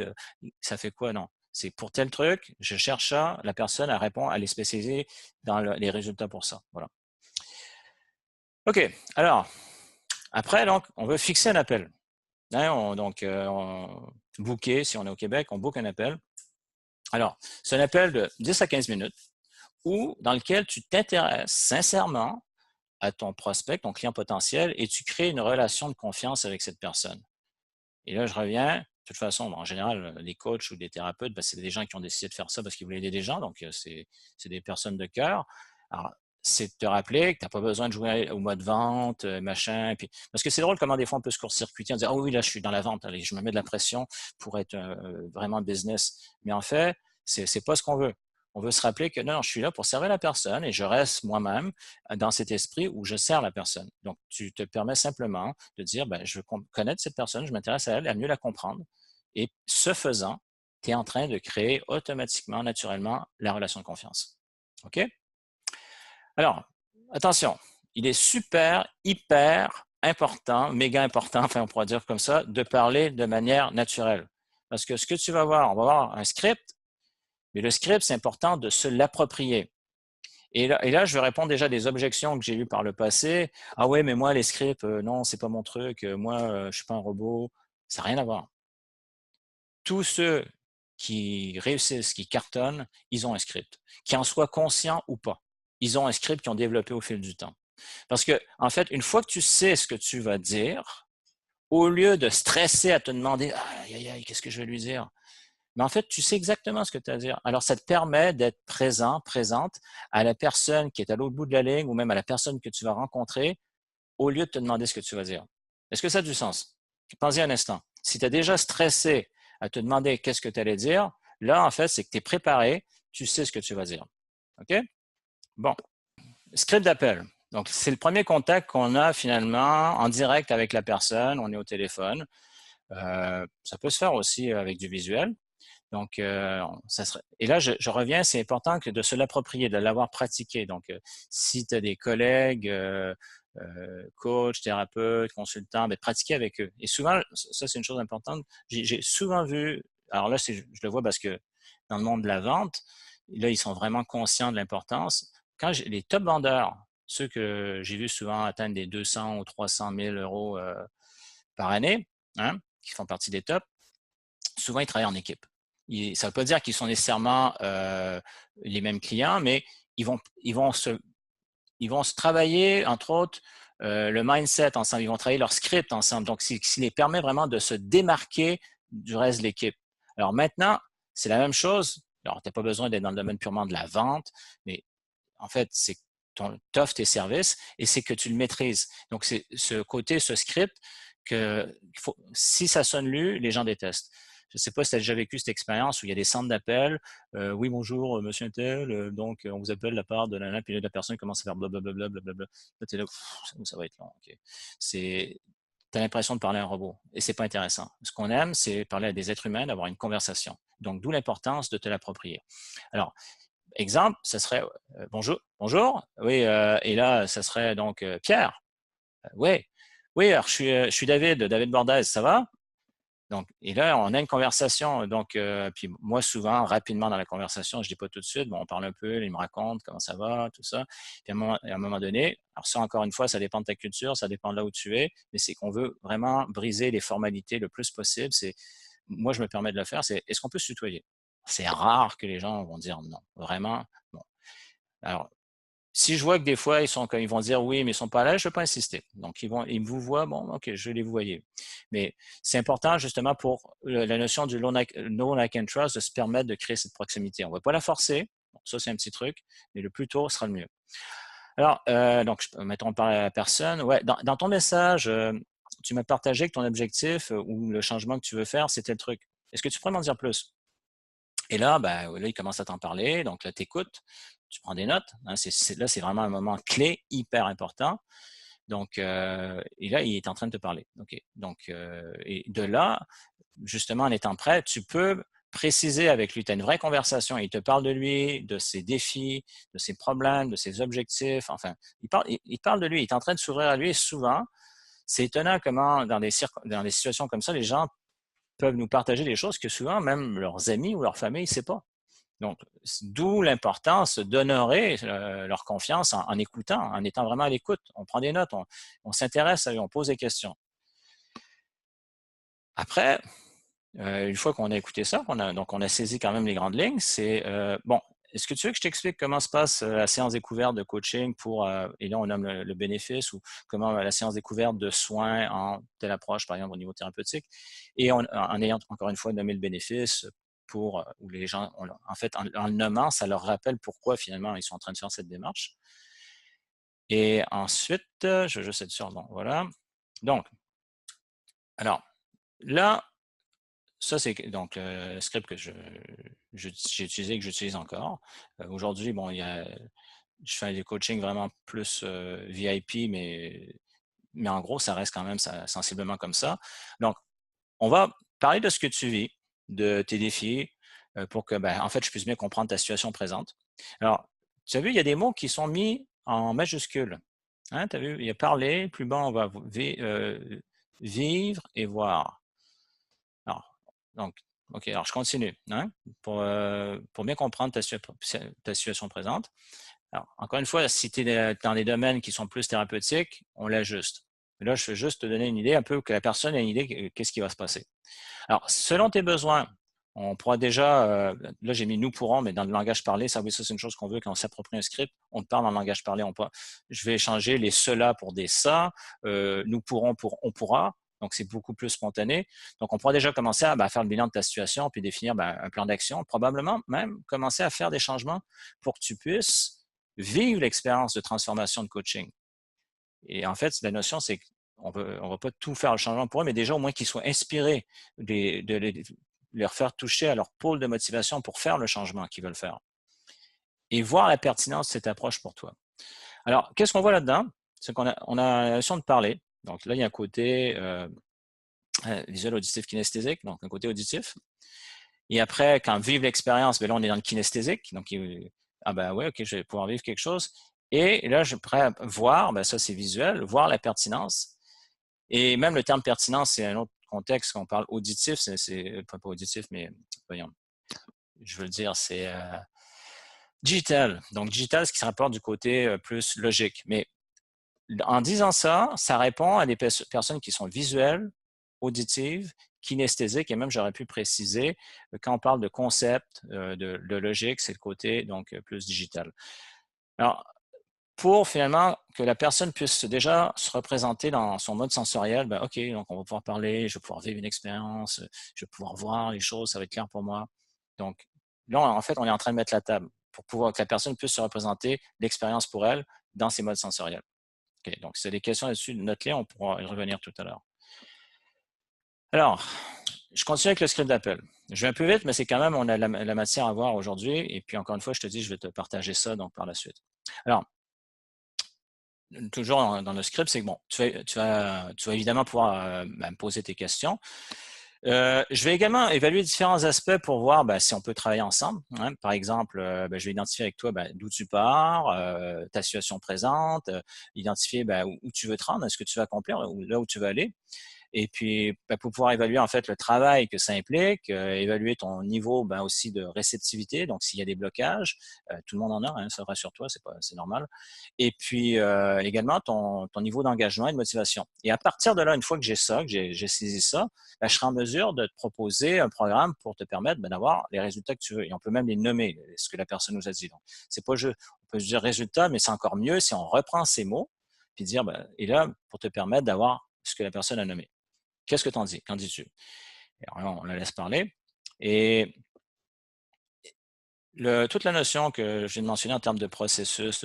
ça fait quoi? Non. C'est pour tel truc, je cherche ça, la personne, elle répond, elle est spécialisée dans les résultats pour ça. Voilà. OK, alors, après, donc, on veut fixer un appel. Hein, booker, si on est au Québec, on book un appel. Alors, c'est un appel de 10 à 15 minutes où, dans lequel tu t'intéresses sincèrement à ton prospect, ton client potentiel, et tu crées une relation de confiance avec cette personne. Et là, je reviens. De toute façon, en général, les coachs ou des thérapeutes, ben, c'est des gens qui ont décidé de faire ça parce qu'ils voulaient aider des gens, donc c'est des personnes de cœur. Alors, c'est de te rappeler que tu n'as pas besoin de jouer au mode vente, machin. Puis, parce que c'est drôle comment des fois on peut se court-circuiter en disant ah oui, là, je suis dans la vente, allez, je me mets de la pression pour être vraiment business. Mais en fait, c'est pas ce qu'on veut. On veut se rappeler que non, je suis là pour servir la personne et je reste moi-même dans cet esprit où je sers la personne. Donc, tu te permets simplement de dire, ben, je veux connaître cette personne, je m'intéresse à elle, à mieux la comprendre. Et ce faisant, tu es en train de créer automatiquement, naturellement, la relation de confiance. OK? Alors, attention, il est super, hyper important, méga important, enfin on pourrait dire comme ça, de parler de manière naturelle. Parce que ce que tu vas voir, on va voir un script, mais le script, c'est important de se l'approprier. Et là, je vais répondre déjà des objections que j'ai eues par le passé. Ah ouais, mais moi, les scripts, non, c'est pas mon truc. Moi, je suis pas un robot. Ça n'a rien à voir. Tous ceux qui réussissent, qui cartonnent, ils ont un script. Qu'ils en soient conscients ou pas. Ils ont un script qu'ils ont développé au fil du temps. Parce que, en fait, une fois que tu sais ce que tu vas dire, au lieu de stresser à te demander, aïe, aïe, aïe, qu'est-ce que je vais lui dire? Mais en fait, tu sais exactement ce que tu as à dire. Alors, ça te permet d'être présent, présente à la personne qui est à l'autre bout de la ligne ou même à la personne que tu vas rencontrer au lieu de te demander ce que tu vas dire. Est-ce que ça a du sens? Pensez un instant. Si tu as déjà stressé à te demander qu'est-ce que tu allais dire, là, en fait, c'est que tu es préparé, tu sais ce que tu vas dire. OK? Bon. Script d'appel. Donc, c'est le premier contact qu'on a finalement en direct avec la personne. On est au téléphone. Ça peut se faire aussi avec du visuel. Donc, et là, je reviens, c'est important que de se l'approprier, de l'avoir pratiqué. Donc, si tu as des collègues, coachs, thérapeutes, consultants, ben, pratiquer avec eux. Et souvent, ça, c'est une chose importante. J'ai souvent vu, alors là, je le vois parce que dans le monde de la vente, là, ils sont vraiment conscients de l'importance. Quand les top vendeurs, ceux que j'ai vus souvent atteindre des 200 ou 300 000 euros par année, hein, qui font partie des tops, souvent, ils travaillent en équipe. Ça ne veut pas dire qu'ils sont nécessairement les mêmes clients, mais ils vont se travailler, entre autres, le mindset ensemble. Ils vont travailler leur script ensemble. Donc, ce qui les permet vraiment de se démarquer du reste de l'équipe. Alors maintenant, c'est la même chose. Alors, tu n'as pas besoin d'être dans le domaine purement de la vente, mais en fait, c'est tu offres tes services et c'est que tu le maîtrises. Donc, c'est ce côté, ce script, si ça sonne lu, les gens détestent. Je ne sais pas si tu as déjà vécu cette expérience où il y a des centres d'appel. Oui, bonjour, monsieur Intel. Donc, on vous appelle de la part de la puis là, la personne commence à faire blablabla. Là, tu es là, ça va être long. Okay. Tu as l'impression de parler à un robot et c'est pas intéressant. Ce qu'on aime, c'est parler à des êtres humains, d'avoir une conversation. Donc, d'où l'importance de te l'approprier. Alors, exemple, ça serait bonjour, bonjour. Oui, et là, ça serait donc Pierre. Oui. Oui, alors je suis David Bordez, ça va? Donc, et là, on a une conversation. Donc, puis moi, souvent, rapidement dans la conversation, je dis pas tout de suite, bon, on parle un peu, il me raconte comment ça va, tout ça. Puis à un moment donné, alors ça, encore une fois, ça dépend de ta culture, ça dépend de là où tu es, mais c'est qu'on veut vraiment briser les formalités le plus possible. Moi, je me permets de le faire, c'est est-ce qu'on peut se tutoyer? C'est rare que les gens vont dire non, vraiment, non. Alors, si je vois que des fois, ils vont dire oui, mais ils sont pas là, je ne vais pas insister. Donc, ils vous voient, bon, ok, je vais les voyer. Mais c'est important justement pour la notion du no like and trust de se permettre de créer cette proximité. On ne va pas la forcer. Bon, ça, c'est un petit truc, mais le plus tôt sera le mieux. Alors, donc, mettons, on parle à la personne. Ouais, dans ton message, tu m'as partagé que ton objectif ou le changement que tu veux faire, c'était le truc. Est-ce que tu pourrais m'en dire plus? Et là, ben, là, il commence à t'en parler. Donc là, tu écoutes, tu prends des notes. Hein, là, c'est vraiment un moment clé, hyper important. Donc, et là, il est en train de te parler. Okay. Donc, et de là, justement, en étant prêt, tu peux préciser avec lui. Tu as une vraie conversation. Il te parle de lui, de ses défis, de ses problèmes, de ses objectifs. Enfin, il parle de lui. Il est en train de s'ouvrir à lui. Et souvent, c'est étonnant comment, dans des situations comme ça, les gens peuvent nous partager des choses que souvent, même leurs amis ou leur famille ne savent pas. Donc, d'où l'importance d'honorer leur confiance en écoutant, en étant vraiment à l'écoute. On prend des notes, on s'intéresse à eux, on pose des questions. Après, une fois qu'on a écouté ça, donc on a saisi quand même les grandes lignes, c'est bon, est-ce que tu veux que je t'explique comment se passe la séance découverte de coaching pour, et là on nomme le bénéfice, ou comment la séance découverte de soins en telle approche, par exemple au niveau thérapeutique, et en ayant encore une fois nommé le bénéfice pour, où les gens, en fait, en le nommant, ça leur rappelle pourquoi finalement ils sont en train de faire cette démarche. Et ensuite, je vais juste être sûr, bon, voilà. Donc, alors, là, ça, c'est donc le script que j'ai utilisé, que j'utilise encore. Aujourd'hui, bon, je fais des coachings vraiment plus VIP, mais en gros, ça reste quand même sensiblement comme ça. Donc, on va parler de ce que tu vis, de tes défis, pour que, ben, en fait, je puisse bien comprendre ta situation présente. Alors, tu as vu, il y a des mots qui sont mis en majuscules. Hein, tu as vu, il y a parler, plus bas, on va vivre et voir. Alors, donc, OK, alors je continue, hein, pour bien comprendre ta situation présente. Alors, encore une fois, si tu es dans des domaines qui sont plus thérapeutiques, on l'ajuste. Là, je veux juste te donner une idée, un peu que la personne ait une idée de qu'est-ce qui va se passer. Alors, selon tes besoins, on pourra déjà, là j'ai mis nous pourrons, mais dans le langage parlé, ça oui, ça c'est une chose qu'on veut quand on s'approprie un script, on parle en langage parlé, je vais changer les cela pour des ça, nous pourrons pour on pourra, donc c'est beaucoup plus spontané. Donc on pourra déjà commencer à faire le bilan de ta situation, puis définir un plan d'action, probablement même commencer à faire des changements pour que tu puisses vivre l'expérience de transformation de coaching. Et en fait, la notion, c'est qu'on ne va pas tout faire le changement pour eux, mais déjà au moins qu'ils soient inspirés de leur faire toucher à leur pôle de motivation pour faire le changement qu'ils veulent faire. Et voir la pertinence de cette approche pour toi. Alors, qu'est-ce qu'on voit là-dedans? C'est qu'on a la notion de parler. Donc là, il y a un côté visuel, auditif, kinesthésique, donc un côté auditif. Et après, quand vivre l'expérience, ben là, on est dans le kinesthésique. Donc, ah ben ouais, ok, je vais pouvoir vivre quelque chose. Et là, je pourrais voir, ben ça c'est visuel, voir la pertinence. Et même le terme pertinence, c'est un autre contexte qu'on parle auditif, c'est pas auditif, mais voyons, je veux dire, c'est digital. Donc, digital, ce qui se rapporte du côté plus logique. Mais en disant ça, ça répond à des personnes qui sont visuelles, auditives, kinesthésiques, et même j'aurais pu préciser, quand on parle de concept, de logique, c'est le côté donc plus digital. Alors, pour finalement que la personne puisse déjà se représenter dans son mode sensoriel, ben, OK, donc on va pouvoir parler, je vais pouvoir vivre une expérience, je vais pouvoir voir les choses, ça va être clair pour moi. Donc, là, en fait, on est en train de mettre la table pour pouvoir que la personne puisse se représenter l'expérience pour elle dans ses modes sensoriels. Okay, donc, c'est des questions là-dessus, note-les, on pourra y revenir tout à l'heure. Alors, je continue avec le script d'appel. Je vais un peu vite, mais c'est quand même, on a la matière à voir aujourd'hui. Et puis, encore une fois, je te dis, je vais te partager ça donc par la suite. Alors, toujours dans le script, c'est que bon, tu vas évidemment pouvoir me poser tes questions. Je vais également évaluer différents aspects pour voir si on peut travailler ensemble, hein. Par exemple, je vais identifier avec toi d'où tu pars, ta situation présente, identifier où tu veux te rendre, ce que tu veux accomplir, là où tu veux aller. Et puis, pour pouvoir évaluer en fait le travail que ça implique, évaluer ton niveau aussi de réceptivité. Donc, s'il y a des blocages, tout le monde en a, hein, ça rassure-toi, c'est normal. Et puis également ton niveau d'engagement et de motivation. Et à partir de là, une fois que j'ai ça, que j'ai saisi ça, je serai en mesure de te proposer un programme pour te permettre d'avoir les résultats que tu veux. Et on peut même les nommer, ce que la personne nous a dit. Donc, c'est pas juste, on peut se dire résultat, mais c'est encore mieux si on reprend ces mots puis dire et là pour te permettre d'avoir ce que la personne a nommé. Qu'est-ce que t'en dis? Qu'en dis-tu? Alors, on la laisse parler. Et toute la notion que je viens de mentionner en termes de processus,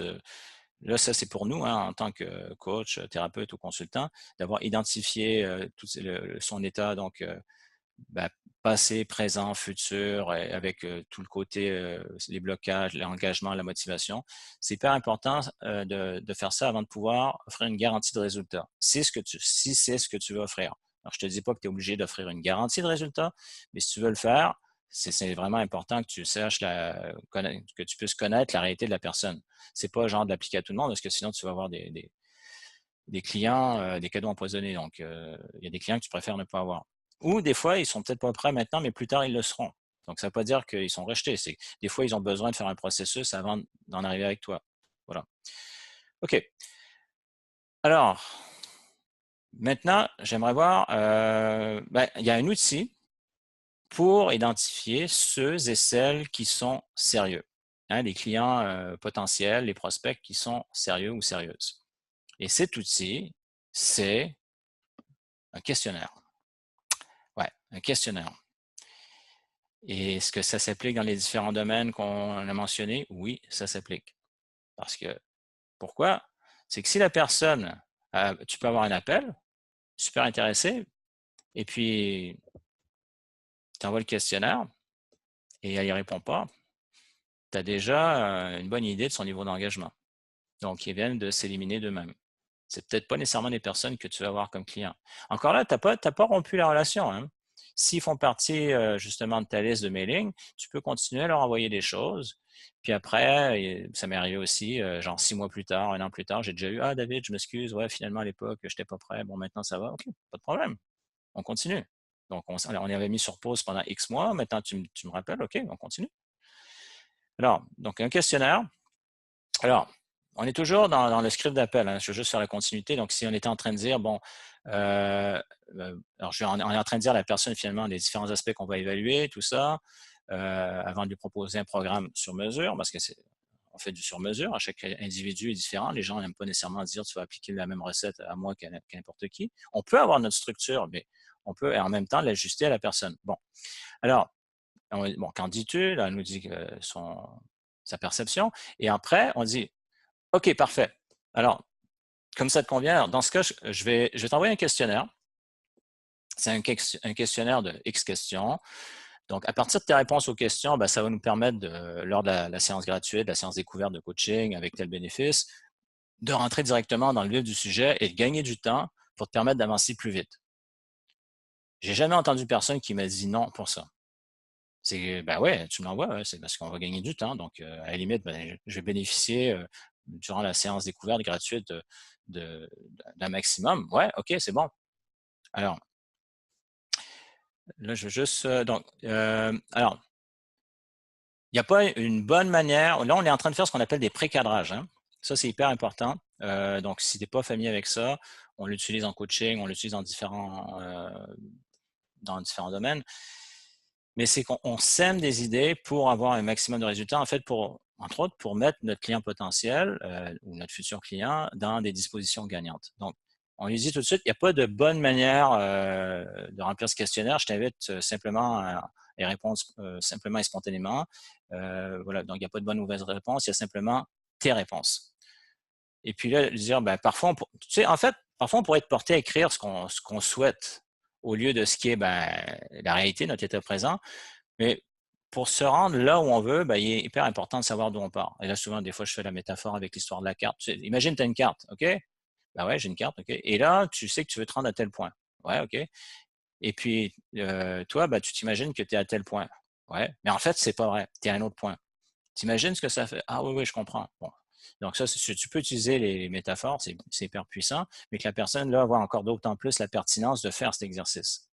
là, ça, c'est pour nous, hein, en tant que coach, thérapeute ou consultant, d'avoir identifié son état, donc passé, présent, futur, avec tout le côté, les blocages, l'engagement, la motivation. C'est hyper important de faire ça avant de pouvoir offrir une garantie de résultat. Si c'est ce que tu veux offrir. Alors, je ne te dis pas que tu es obligé d'offrir une garantie de résultat, mais si tu veux le faire, c'est vraiment important que tu saches, que tu puisses connaître la réalité de la personne. C'est pas genre de l'appliquer à tout le monde, parce que sinon, tu vas avoir des clients, des cadeaux empoisonnés. Donc, il y a des clients que tu préfères ne pas avoir. Ou des fois, ils sont peut-être pas prêts maintenant, mais plus tard, ils le seront. Donc, ça ne veut pas dire qu'ils sont rejetés. C'est des fois, ils ont besoin de faire un processus avant d'en arriver avec toi. Voilà. OK. Alors, maintenant, j'aimerais voir, il y a un outil pour identifier ceux et celles qui sont sérieux. Hein, les clients potentiels, les prospects qui sont sérieux ou sérieuses. Et cet outil, c'est un questionnaire. Ouais, un questionnaire. Et est-ce que ça s'applique dans les différents domaines qu'on a mentionnés? Oui, ça s'applique. Parce que, pourquoi? C'est que si la personne, tu peux avoir un appel, super intéressé, et puis tu envoies le questionnaire et elle n'y répond pas, tu as déjà une bonne idée de son niveau d'engagement. Donc, ils viennent de s'éliminer d'eux-mêmes. C'est peut-être pas nécessairement des personnes que tu vas avoir comme client. Encore là, tu n'as pas rompu la relation, hein. S'ils font partie justement de ta liste de mailing, tu peux continuer à leur envoyer des choses. Puis après, ça m'est arrivé aussi, genre 6 mois plus tard, 1 an plus tard, j'ai déjà eu: «Ah David, je m'excuse, ouais, finalement à l'époque, je n'étais pas prêt. Bon, maintenant ça va». OK, pas de problème, on continue. Donc on avait mis sur pause pendant X mois, maintenant tu me rappelles, OK, on continue. Alors, donc un questionnaire. Alors, on est toujours dans le script d'appel, hein. Je veux juste faire la continuité. Donc, si on était en train de dire, bon, alors on est en train de dire à la personne finalement les différents aspects qu'on va évaluer, tout ça, avant de lui proposer un programme sur mesure, parce que on fait du sur mesure. À chaque individu est différent. Les gens n'aiment pas nécessairement dire tu vas appliquer la même recette à moi qu'à n'importe qui. On peut avoir notre structure, mais on peut en même temps l'ajuster à la personne. Bon, alors, qu'en dis-tu? Là, elle nous dit sa perception. Et après, on dit, OK, parfait. Alors, comme ça te convient, alors dans ce cas, je vais t'envoyer un questionnaire. C'est un questionnaire de X questions. Donc, à partir de tes réponses aux questions, ça va nous permettre, lors de la séance gratuite, la séance découverte de coaching avec tel bénéfice, de rentrer directement dans le vif du sujet et de gagner du temps pour te permettre d'avancer plus vite. J'ai jamais entendu personne qui m'a dit non pour ça. C'est, ouais, tu me l'envoies, ouais, c'est parce qu'on va gagner du temps. Donc, à la limite, je vais bénéficier durant la séance découverte gratuite d'un maximum. Ouais, OK, c'est bon. Alors, là, je veux juste. Alors, il n'y a pas une bonne manière. Là, on est en train de faire ce qu'on appelle des pré-cadrages, hein. Ça, c'est hyper important. Donc, si tu n'es pas familier avec ça, on l'utilise en coaching, on l'utilise dans différents domaines. Mais c'est qu'on sème des idées pour avoir un maximum de résultats, en fait, entre autres, pour mettre notre client potentiel ou notre futur client dans des dispositions gagnantes. Donc, on lui dit tout de suite, il n'y a pas de bonne manière de remplir ce questionnaire. Je t'invite simplement à y répondre simplement et spontanément. Voilà, donc il n'y a pas de bonne ou mauvaise réponse, il y a simplement tes réponses. Et puis là, lui dire, parfois, en fait, parfois on pourrait être porté à écrire ce qu'on souhaite au lieu de ce qui est la réalité, notre état présent. Mais pour se rendre là où on veut, il est hyper important de savoir d'où on part. Et là, souvent, des fois, je fais la métaphore avec l'histoire de la carte. Imagine, tu as une carte, OK? Ouais, j'ai une carte, OK? Et là, tu sais que tu veux te rendre à tel point. Ouais, OK. Et puis, toi, ben, tu t'imagines que tu es à tel point. Ouais, mais en fait, c'est pas vrai. Tu es à un autre point. T'imagines ce que ça fait? Ah oui, oui, je comprends. Bon. Donc ça, tu peux utiliser les métaphores, c'est hyper puissant, mais que la personne, là, voit encore d'autant plus la pertinence de faire cet exercice.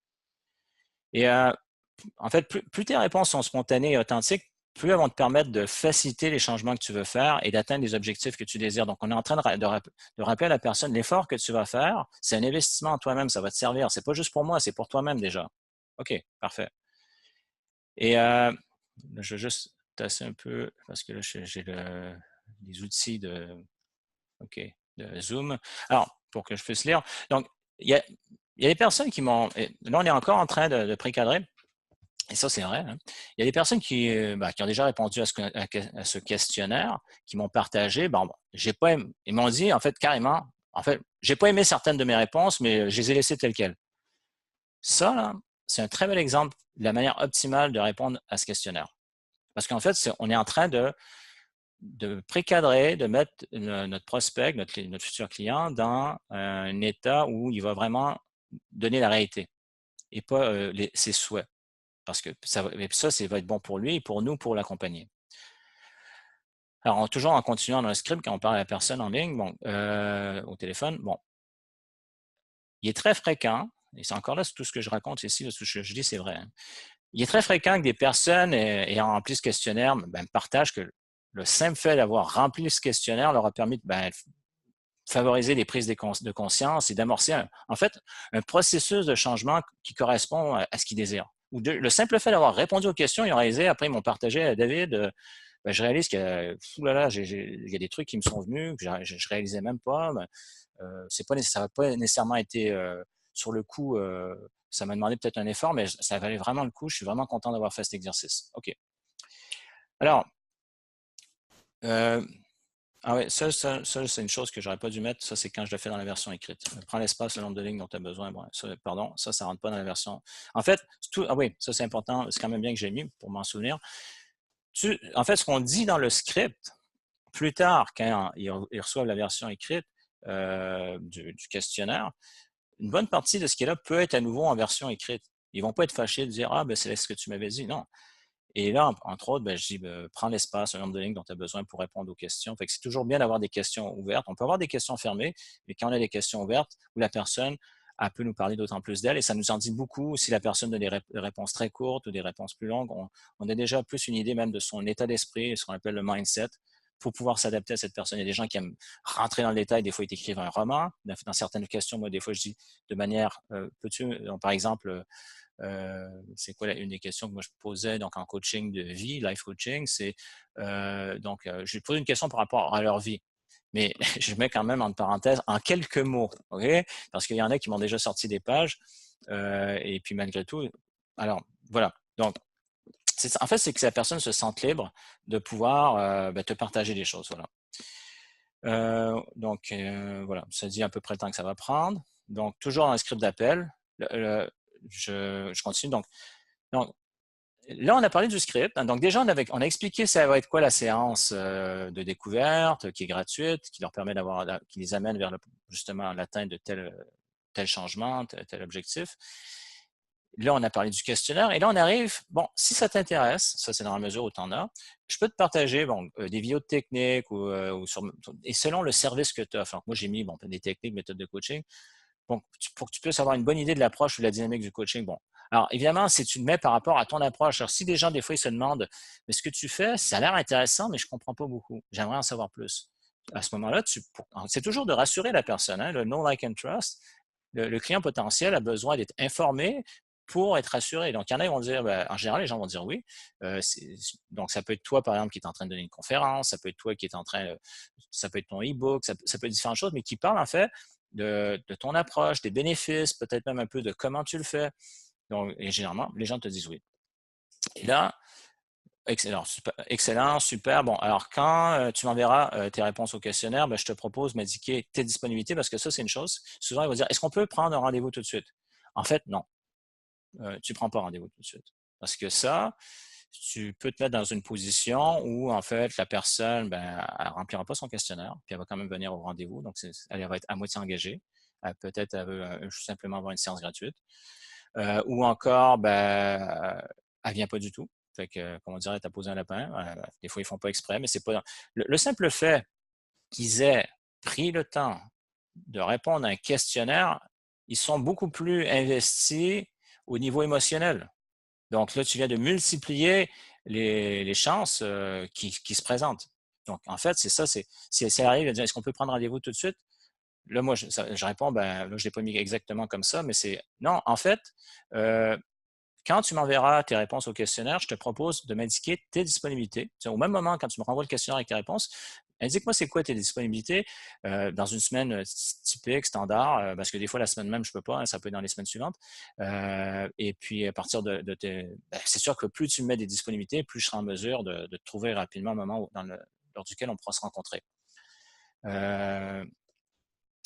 Et en fait, plus tes réponses sont spontanées et authentiques, plus elles vont te permettre de faciliter les changements que tu veux faire et d'atteindre les objectifs que tu désires. Donc, on est en train de rappeler à la personne, l'effort que tu vas faire, c'est un investissement en toi-même, ça va te servir. C'est pas juste pour moi, c'est pour toi-même déjà. OK, parfait. Et je vais juste tasser un peu, parce que là, j'ai les outils OK, de Zoom. Alors, pour que je puisse lire. Donc, il y a des personnes qui m'ont... Là, on est encore en train de précadrer. Et ça, c'est vrai. Hein. Il y a des personnes qui ont déjà répondu à ce questionnaire, qui m'ont partagé. Bon, j'ai pas aimé, ils m'ont dit, en fait, carrément, en fait, j'ai pas aimé certaines de mes réponses, mais je les ai laissées telles quelles. Ça, là, c'est un très bel exemple de la manière optimale de répondre à ce questionnaire. Parce qu'en fait, on est en train de précadrer, de mettre notre prospect, notre futur client dans un état où il va vraiment donner la réalité et pas ses souhaits. Parce que ça va être bon pour lui et pour nous, pour l'accompagner. Alors, toujours en continuant dans le script, quand on parle à la personne en ligne, bon, au téléphone, bon, il est très fréquent, et c'est encore là, tout ce que je raconte ici, ce que je dis, c'est vrai. Hein. Il est très fréquent que des personnes ayant rempli ce questionnaire partagent que le simple fait d'avoir rempli ce questionnaire leur a permis de favoriser les prises de conscience et d'amorcer, en fait, un processus de changement qui correspond à ce qu'ils désirent. Ou le simple fait d'avoir répondu aux questions, ils ont réalisé, après ils m'ont partagé à David, je réalise que, il y a des trucs qui me sont venus que je réalisais même pas. Ça n'a pas nécessairement été sur le coup, ça m'a demandé peut-être un effort, mais ça valait vraiment le coup. Je suis vraiment content d'avoir fait cet exercice. OK. Alors, ah oui, ça c'est une chose que j'aurais pas dû mettre. Ça, c'est quand je le fais dans la version écrite. Prends l'espace, le nombre de lignes dont tu as besoin. Bon, pardon, ça rentre pas dans la version. En fait, ah oui, ça c'est important. C'est quand même bien que j'ai mis pour m'en souvenir. En fait, ce qu'on dit dans le script, plus tard, quand ils reçoivent la version écrite du questionnaire, une bonne partie de ce qui est là peut être à nouveau en version écrite. Ils vont pas être fâchés de dire ah ben c'est ce que tu m'avais dit. Non. Et là, entre autres, je dis prends l'espace, le nombre de lignes dont tu as besoin pour répondre aux questions. Fait que c'est toujours bien d'avoir des questions ouvertes. On peut avoir des questions fermées, mais quand on a des questions ouvertes où la personne elle peut nous parler d'autant plus d'elle et ça nous en dit beaucoup si la personne donne des réponses très courtes ou des réponses plus longues. On a déjà plus une idée même de son état d'esprit, ce qu'on appelle le mindset, pour pouvoir s'adapter à cette personne. Il y a des gens qui aiment rentrer dans le détail, des fois ils t'écrivent un roman. Dans certaines questions, moi des fois je dis de manière, par exemple, c'est quoi une des questions que moi je posais donc en coaching de vie, life coaching, c'est je pose une question par rapport à leur vie. Mais je mets quand même entre parenthèses en quelques mots, ok? Parce qu'il y en a qui m'ont déjà sorti des pages. Et puis malgré tout, alors voilà. Donc, en fait, c'est que la personne se sente libre de pouvoir te partager des choses. Voilà. Voilà, ça dit à peu près le temps que ça va prendre. Donc, toujours dans le script d'appel, je continue. Donc, là, on a parlé du script. Donc, déjà, on a expliqué ça va être quoi la séance de découverte qui est gratuite, qui leur permet qui les amène vers justement l'atteinte de tel changement, tel objectif. Là, on a parlé du questionnaire et là, on arrive, bon, si ça t'intéresse, ça c'est dans la mesure où tu en as, je peux te partager des vidéos techniques et selon le service que tu offres. Moi, j'ai mis des techniques, méthodes de coaching pour que tu puisses avoir une bonne idée de l'approche ou de la dynamique du coaching. Bon, alors évidemment, si tu le mets par rapport à ton approche, alors si des gens, des fois, ils se demandent, mais ce que tu fais, ça a l'air intéressant, mais je ne comprends pas beaucoup. J'aimerais en savoir plus. À ce moment-là, c'est toujours de rassurer la personne, hein, le know, like and trust. Le client potentiel a besoin d'être informé pour être rassuré. Donc, il y en a qui vont dire, en général, les gens vont dire oui. Donc, ça peut être toi, par exemple, qui est en train de donner une conférence, ça peut être toi qui est ça peut être ton e-book, ça peut être différentes choses, mais qui parle en fait de ton approche, des bénéfices, peut-être même un peu de comment tu le fais. Donc, et généralement, les gens te disent oui. Et là, excellent, super. Bon, alors quand tu m'enverras tes réponses au questionnaire, je te propose de m'indiquer tes disponibilités parce que ça, c'est une chose. Souvent, ils vont dire, est-ce qu'on peut prendre un rendez-vous tout de suite? En fait, non. Tu ne prends pas rendez-vous tout de suite. Parce que ça, tu peux te mettre dans une position où, en fait, la personne, elle ne remplira pas son questionnaire, puis elle va quand même venir au rendez-vous. Donc, elle va être à moitié engagée. Peut-être elle veut simplement avoir une séance gratuite. ou encore, ben, elle vient pas du tout. Fait que, comme on dirait, tu as posé un lapin. Des fois, ils font pas exprès, mais c'est pas... Le simple fait qu'ils aient pris le temps de répondre à un questionnaire, ils sont beaucoup plus investis au niveau émotionnel. Donc là, tu viens de multiplier les chances qui se présentent. Donc, en fait, c'est ça, si ça arrive à dire, est-ce qu'on peut prendre rendez-vous tout de suite? Là, moi, je réponds, ben là, je ne l'ai pas mis exactement comme ça, mais c'est non, en fait, quand tu m'enverras tes réponses au questionnaire, je te propose de m'indiquer tes disponibilités. Au même moment, quand tu me renvoies le questionnaire avec tes réponses, indique-moi c'est quoi tes disponibilités dans une semaine typique, standard, parce que des fois, la semaine même, je ne peux pas, hein, ça peut être dans les semaines suivantes. Et puis, à partir de tes... Ben, c'est sûr que plus tu me mets des disponibilités, plus je serai en mesure de trouver rapidement un moment lors duquel on pourra se rencontrer.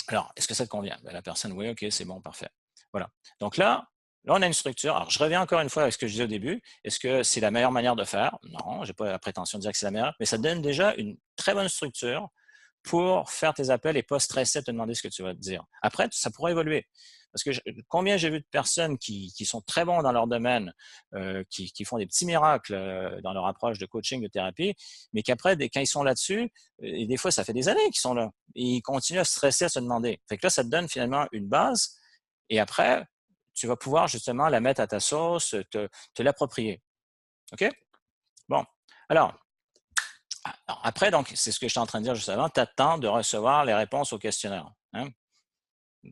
Alors, est-ce que ça te convient? Ben, la personne, oui, OK, c'est bon, parfait. Voilà. Donc là, on a une structure. Alors, je reviens encore une fois avec ce que je disais au début. Est-ce que c'est la meilleure manière de faire? Non, je n'ai pas la prétention de dire que c'est la meilleure, mais ça te donne déjà une très bonne structure pour faire tes appels et pas stresser à te demander ce que tu vas te dire. Après, ça pourra évoluer. Parce que combien j'ai vu de personnes qui sont très bons dans leur domaine, qui font des petits miracles dans leur approche de coaching, de thérapie, mais qu'après, quand ils sont là-dessus, et des fois, ça fait des années qu'ils sont là, et ils continuent à stresser, à se demander. Fait que là, ça te donne finalement une base, et après, tu vas pouvoir justement la mettre à ta sauce, te l'approprier. OK? Bon. Alors, après, donc, c'est ce que je suis en train de dire juste avant, tu attends de recevoir les réponses au questionnaire. Hein?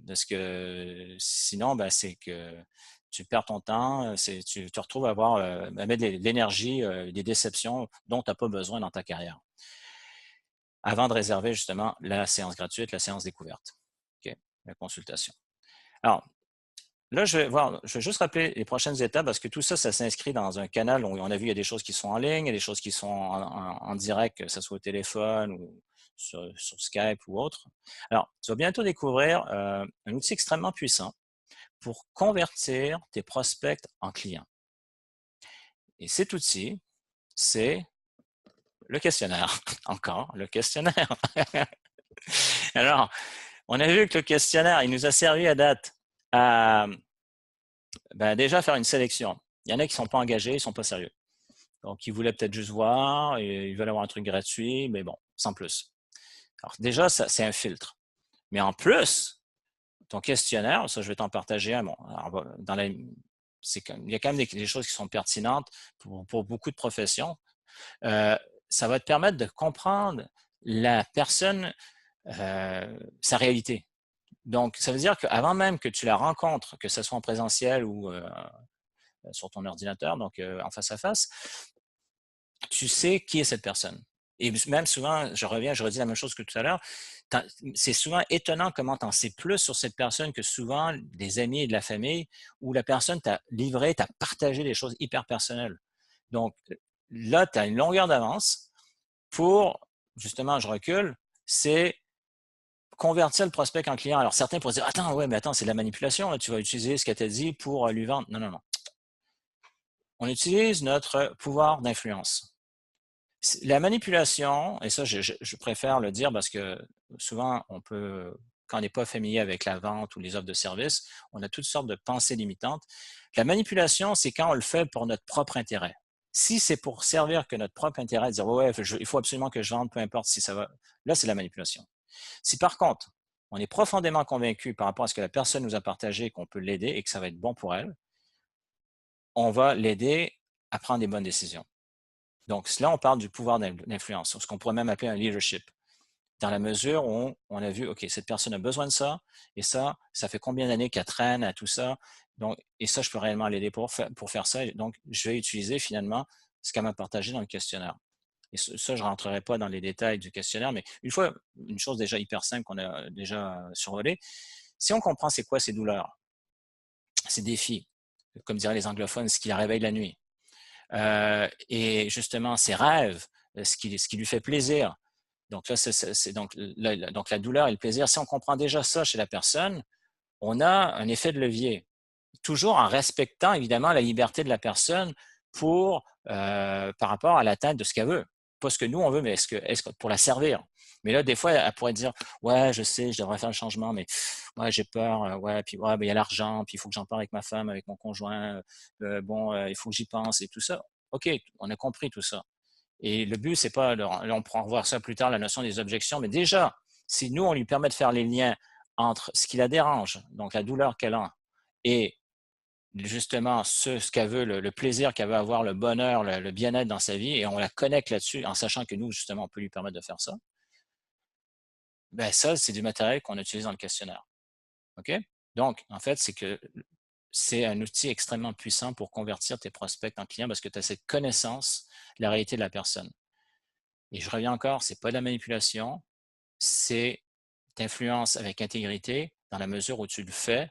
Parce que sinon, ben, c'est que tu perds ton temps, tu te retrouves à mettre de l'énergie, des déceptions dont tu n'as pas besoin dans ta carrière. Avant de réserver justement la séance gratuite, la séance découverte, okay, la consultation. Alors, là, je vais juste rappeler les prochaines étapes parce que tout ça, ça s'inscrit dans un canal où on a vu il y a des choses qui sont en ligne, il y a des choses qui sont en direct, que ce soit au téléphone ou sur Skype ou autre. Alors, tu vas bientôt découvrir un outil extrêmement puissant pour convertir tes prospects en clients. Et cet outil, c'est le questionnaire. Encore, le questionnaire. Alors, on a vu que le questionnaire, il nous a servi à date à déjà faire une sélection. Il y en a qui ne sont pas engagés, ils ne sont pas sérieux. Donc, ils voulaient peut-être juste voir, et ils veulent avoir un truc gratuit, mais bon, sans plus. Alors, déjà, c'est un filtre. Mais en plus, ton questionnaire, ça, je vais t'en partager un. Bon, alors, il y a quand même des choses qui sont pertinentes pour beaucoup de professions. Ça va te permettre de comprendre la personne, sa réalité. Donc, ça veut dire qu'avant même que tu la rencontres, que ce soit en présentiel ou sur ton ordinateur, donc en face à face, tu sais qui est cette personne. Et même souvent, je redis la même chose que tout à l'heure, c'est souvent étonnant comment tu en sais plus sur cette personne que souvent des amis et de la famille, où la personne t'a livré, t'a partagé des choses hyper personnelles. Donc là, tu as une longueur d'avance pour, justement, je recule, c'est convertir le prospect en client. Alors certains pourraient dire, attends, ouais, mais attends, c'est de la manipulation, là, tu vas utiliser ce qu'elle t'a dit pour lui vendre. Non, non, non. On utilise notre pouvoir d'influence. La manipulation, et ça, je préfère le dire parce que souvent, quand on n'est pas familier avec la vente ou les offres de services, on a toutes sortes de pensées limitantes. La manipulation, c'est quand on le fait pour notre propre intérêt. Si c'est pour servir que notre propre intérêt, dire ouais, il faut absolument que je vende, peu importe si ça va, là, c'est la manipulation. Si par contre, on est profondément convaincu par rapport à ce que la personne nous a partagé, qu'on peut l'aider et que ça va être bon pour elle, on va l'aider à prendre des bonnes décisions. Donc là, on parle du pouvoir d'influence, ce qu'on pourrait même appeler un leadership, dans la mesure où on a vu, OK, cette personne a besoin de ça, et ça fait combien d'années qu'elle traîne à tout ça, donc, et ça, je peux réellement l'aider pour faire ça, et donc je vais utiliser finalement ce qu'elle m'a partagé dans le questionnaire. Et ça, je ne rentrerai pas dans les détails du questionnaire, mais une chose déjà hyper simple qu'on a déjà survolée, si on comprend c'est quoi ces douleurs, ces défis, comme diraient les anglophones, ce qui la réveille la nuit, et justement ses rêves, ce qui lui fait plaisir. Donc là, donc la douleur et le plaisir, si on comprend déjà ça chez la personne, on a un effet de levier, toujours en respectant évidemment la liberté de la personne par rapport à l'atteinte de ce qu'elle veut. pas ce que nous on veut, mais est-ce que pour la servir. Mais là, des fois, elle pourrait dire, ouais, je sais, je devrais faire le changement, mais ouais, j'ai peur, ouais, puis ouais, ben, il y a l'argent, puis il faut que j'en parle avec ma femme, avec mon conjoint, bon, il faut que j'y pense et tout ça. OK, on a compris tout ça. Et le but, c'est pas, là, on pourra revoir ça plus tard, la notion des objections, mais déjà, si nous, on lui permet de faire les liens entre ce qui la dérange, donc la douleur qu'elle a, et justement ce qu'elle veut, le plaisir qu'elle veut avoir, le bonheur, le bien-être dans sa vie, et on la connecte là-dessus en sachant que nous, justement, on peut lui permettre de faire ça, ben ça, c'est du matériel qu'on utilise dans le questionnaire. OK? Donc, en fait, c'est que c'est un outil extrêmement puissant pour convertir tes prospects en clients parce que tu as cette connaissance de la réalité de la personne. Et je reviens encore, c'est pas de la manipulation, c'est d'influence avec intégrité dans la mesure où tu le fais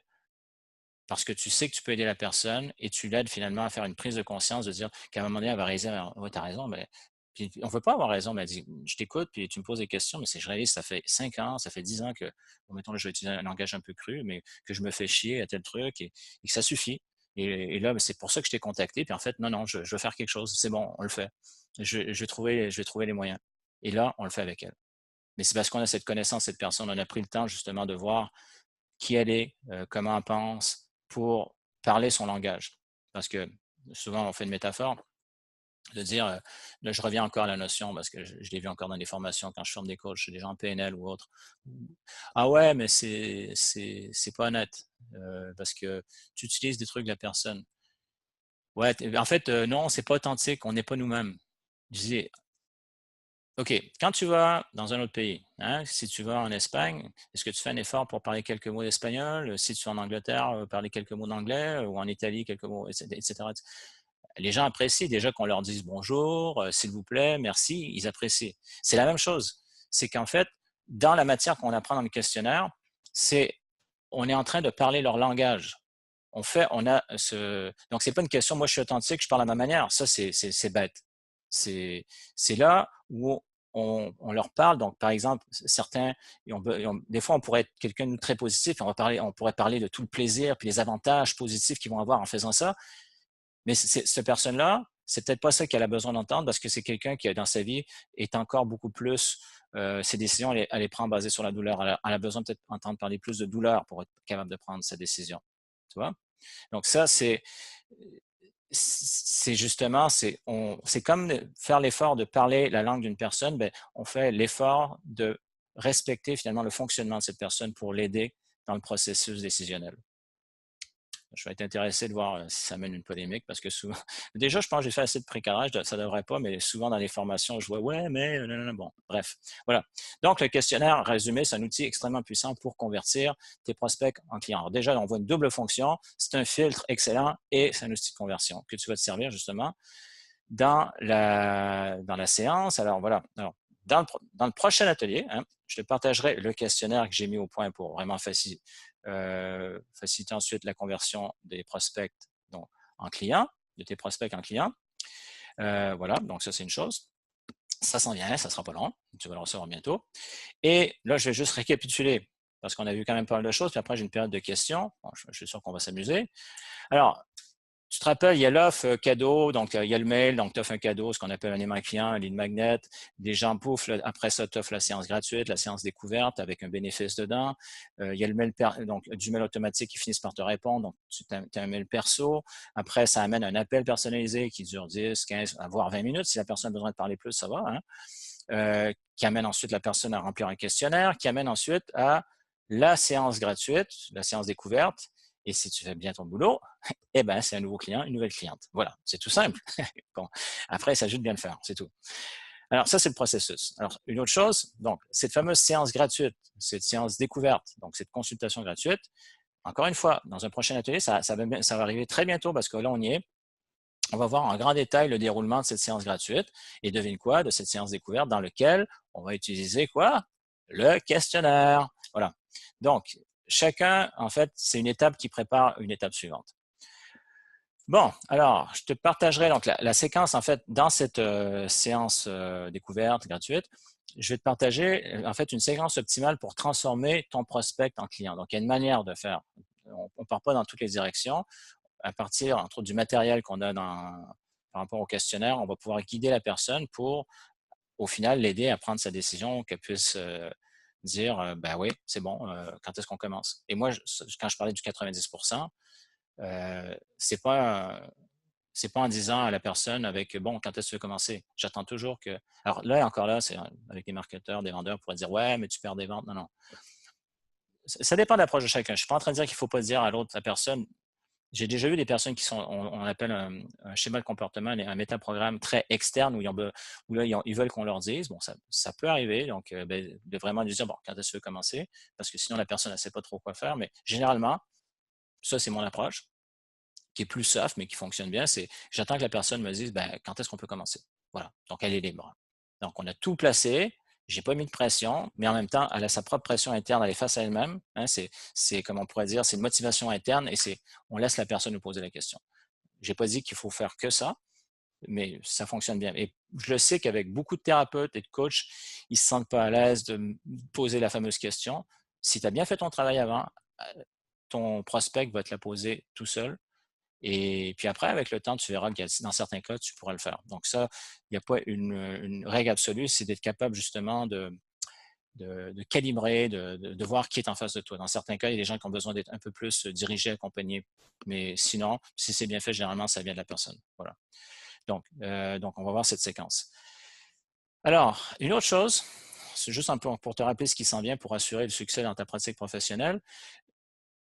parce que tu sais que tu peux aider la personne et tu l'aides finalement à faire une prise de conscience de dire qu'à un moment donné, elle va réaliser, ouais, tu as raison, mais puis on ne veut pas avoir raison, mais elle dit, je t'écoute, puis tu me poses des questions, mais c'est je réalise, ça fait 5 ans, ça fait 10 ans que, bon, mettons, là, je vais utiliser un langage un peu cru, mais que je me fais chier à tel truc et que ça suffit. Et là, c'est pour ça que je t'ai contacté. Puis en fait, non, non, je veux faire quelque chose. C'est bon, on le fait. Je vais trouver les moyens. Et là, on le fait avec elle. Mais c'est parce qu'on a cette connaissance, cette personne, on a pris le temps justement de voir qui elle est, comment elle pense, pour parler son langage. Parce que souvent, on fait une métaphore de dire, là, je reviens encore à la notion, parce que je l'ai vu encore dans des formations quand je forme des coachs, des gens en PNL ou autres. Ah ouais, mais c'est pas honnête, parce que tu utilises des trucs de la personne. Ouais, en fait, non, c'est pas authentique, on n'est pas nous-mêmes. Je dis, OK, quand tu vas dans un autre pays, hein, si tu vas en Espagne, est-ce que tu fais un effort pour parler quelques mots d'espagnol? Si tu vas en Angleterre, parler quelques mots d'anglais, ou en Italie, quelques mots, etc. Les gens apprécient déjà qu'on leur dise bonjour, s'il vous plaît, merci, ils apprécient. C'est la même chose. C'est qu'en fait, dans la matière qu'on apprend dans le questionnaire, on est en train de parler leur langage. Donc c'est pas une question, moi je suis authentique, je parle à ma manière. Ça, c'est bête. C'est là où on leur parle. Donc, par exemple, certains, des fois, on pourrait être quelqu'un de très positif, on pourrait parler de tout le plaisir puis les avantages positifs qu'ils vont avoir en faisant ça. Mais cette personne-là, c'est peut-être pas ça qu'elle a besoin d'entendre parce que c'est quelqu'un qui, dans sa vie, est encore beaucoup plus, ses décisions, elle les prend basées sur la douleur. Elle a besoin peut-être d'entendre parler plus de douleur pour être capable de prendre sa décision. Tu vois? Donc ça, c'est justement, c'est comme faire l'effort de parler la langue d'une personne, ben, on fait l'effort de respecter finalement le fonctionnement de cette personne pour l'aider dans le processus décisionnel. Je vais être intéressé de voir si ça mène une polémique parce que souvent, déjà, je pense que j'ai fait assez de précarage, ça ne devrait pas, mais souvent dans les formations, je vois, ouais, mais non, non, bon, bref. Voilà. Donc, le questionnaire, résumé, c'est un outil extrêmement puissant pour convertir tes prospects en clients. Alors, déjà, on voit une double fonction, c'est un filtre excellent et c'est un outil de conversion que tu vas te servir justement dans la séance. Alors, voilà. Alors, dans le prochain atelier, hein, je te partagerai le questionnaire que j'ai mis au point pour vraiment faciliter ensuite la conversion des prospects en clients, de tes prospects en clients. Voilà, donc ça, c'est une chose. Ça s'en vient, ça ne sera pas long. Tu vas le recevoir bientôt. Et là, je vais juste récapituler parce qu'on a vu quand même pas mal de choses. Puis après, j'ai une période de questions. Bon, je suis sûr qu'on va s'amuser. Alors, tu te rappelles, il y a l'offre cadeau, donc il y a le mail, donc tu offres un cadeau, ce qu'on appelle un aimant client, un lead magnet, des gens pouf, après ça, tu offres la séance gratuite, la séance découverte avec un bénéfice dedans. Il y a le mail, donc du mail automatique qui finissent par te répondre, donc tu as un mail perso. Après, ça amène un appel personnalisé qui dure 10, 15, voire 20 minutes. Si la personne a besoin de parler plus, ça va. Hein? Qui amène ensuite la personne à remplir un questionnaire, qui amène ensuite à la séance gratuite, la séance découverte. Et si tu fais bien ton boulot, eh ben, c'est un nouveau client, une nouvelle cliente. Voilà, c'est tout simple. Bon. Après, il s'agit de bien le faire, c'est tout. Alors, ça, c'est le processus. Alors, une autre chose, donc, cette fameuse séance gratuite, cette séance découverte, donc cette consultation gratuite, encore une fois, dans un prochain atelier, ça va arriver très bientôt parce que là, on y est. On va voir en grand détail le déroulement de cette séance gratuite et devine quoi, de cette séance découverte dans laquelle on va utiliser quoi? Le questionnaire. Voilà. Donc, chacun, en fait, c'est une étape qui prépare une étape suivante. Bon, alors, je te partagerai donc la séquence, en fait, dans cette séance découverte gratuite. Je vais te partager, en fait, une séquence optimale pour transformer ton prospect en client. Donc, il y a une manière de faire. On ne part pas dans toutes les directions. À partir, entre autres, du matériel qu'on a par rapport au questionnaire, on va pouvoir guider la personne pour au final, l'aider à prendre sa décision, qu'elle puisse dire ben oui, c'est bon, quand est-ce qu'on commence? Et moi, quand je parlais du 90%, c'est pas en disant à la personne avec bon, quand est-ce que tu veux commencer? J'attends toujours que. Alors là, encore là, c'est avec des marketeurs, des vendeurs pourraient dire ouais, mais tu perds des ventes. Non, non. Ça dépend de l'approche de chacun. Je ne suis pas en train de dire qu'il ne faut pas dire à l'autre, la personne. J'ai déjà vu des personnes qui sont, on appelle un schéma de comportement, un métaprogramme très externe où, où là, ils veulent qu'on leur dise. Bon, ça peut arriver, donc de vraiment lui dire, bon, quand est-ce que tu veux commencer? Parce que sinon, la personne ne sait pas trop quoi faire. Mais généralement, ça, c'est mon approche, qui est plus soft, mais qui fonctionne bien. C'est j'attends que la personne me dise, ben, quand est-ce qu'on peut commencer? Voilà. Donc, elle est libre. Donc, on a tout placé. J'ai pas mis de pression, mais en même temps, elle a sa propre pression interne, elle est face à elle-même. Hein, c'est comme on pourrait dire, c'est une motivation interne et on laisse la personne nous poser la question. J'ai pas dit qu'il faut faire que ça, mais ça fonctionne bien. Et je le sais qu'avec beaucoup de thérapeutes et de coachs, ils se sentent pas à l'aise de me poser la fameuse question. Si tu as bien fait ton travail avant, ton prospect va te la poser tout seul. Et puis après, avec le temps, tu verras que dans certains cas, tu pourras le faire. Donc ça, il n'y a pas une règle absolue, c'est d'être capable justement de calibrer, de voir qui est en face de toi. Dans certains cas, il y a des gens qui ont besoin d'être un peu plus dirigés, accompagnés. Mais sinon, si c'est bien fait, généralement, ça vient de la personne. Voilà. Donc on va voir cette séquence. Alors, une autre chose, c'est juste un peu pour te rappeler ce qui s'en vient pour assurer le succès dans ta pratique professionnelle.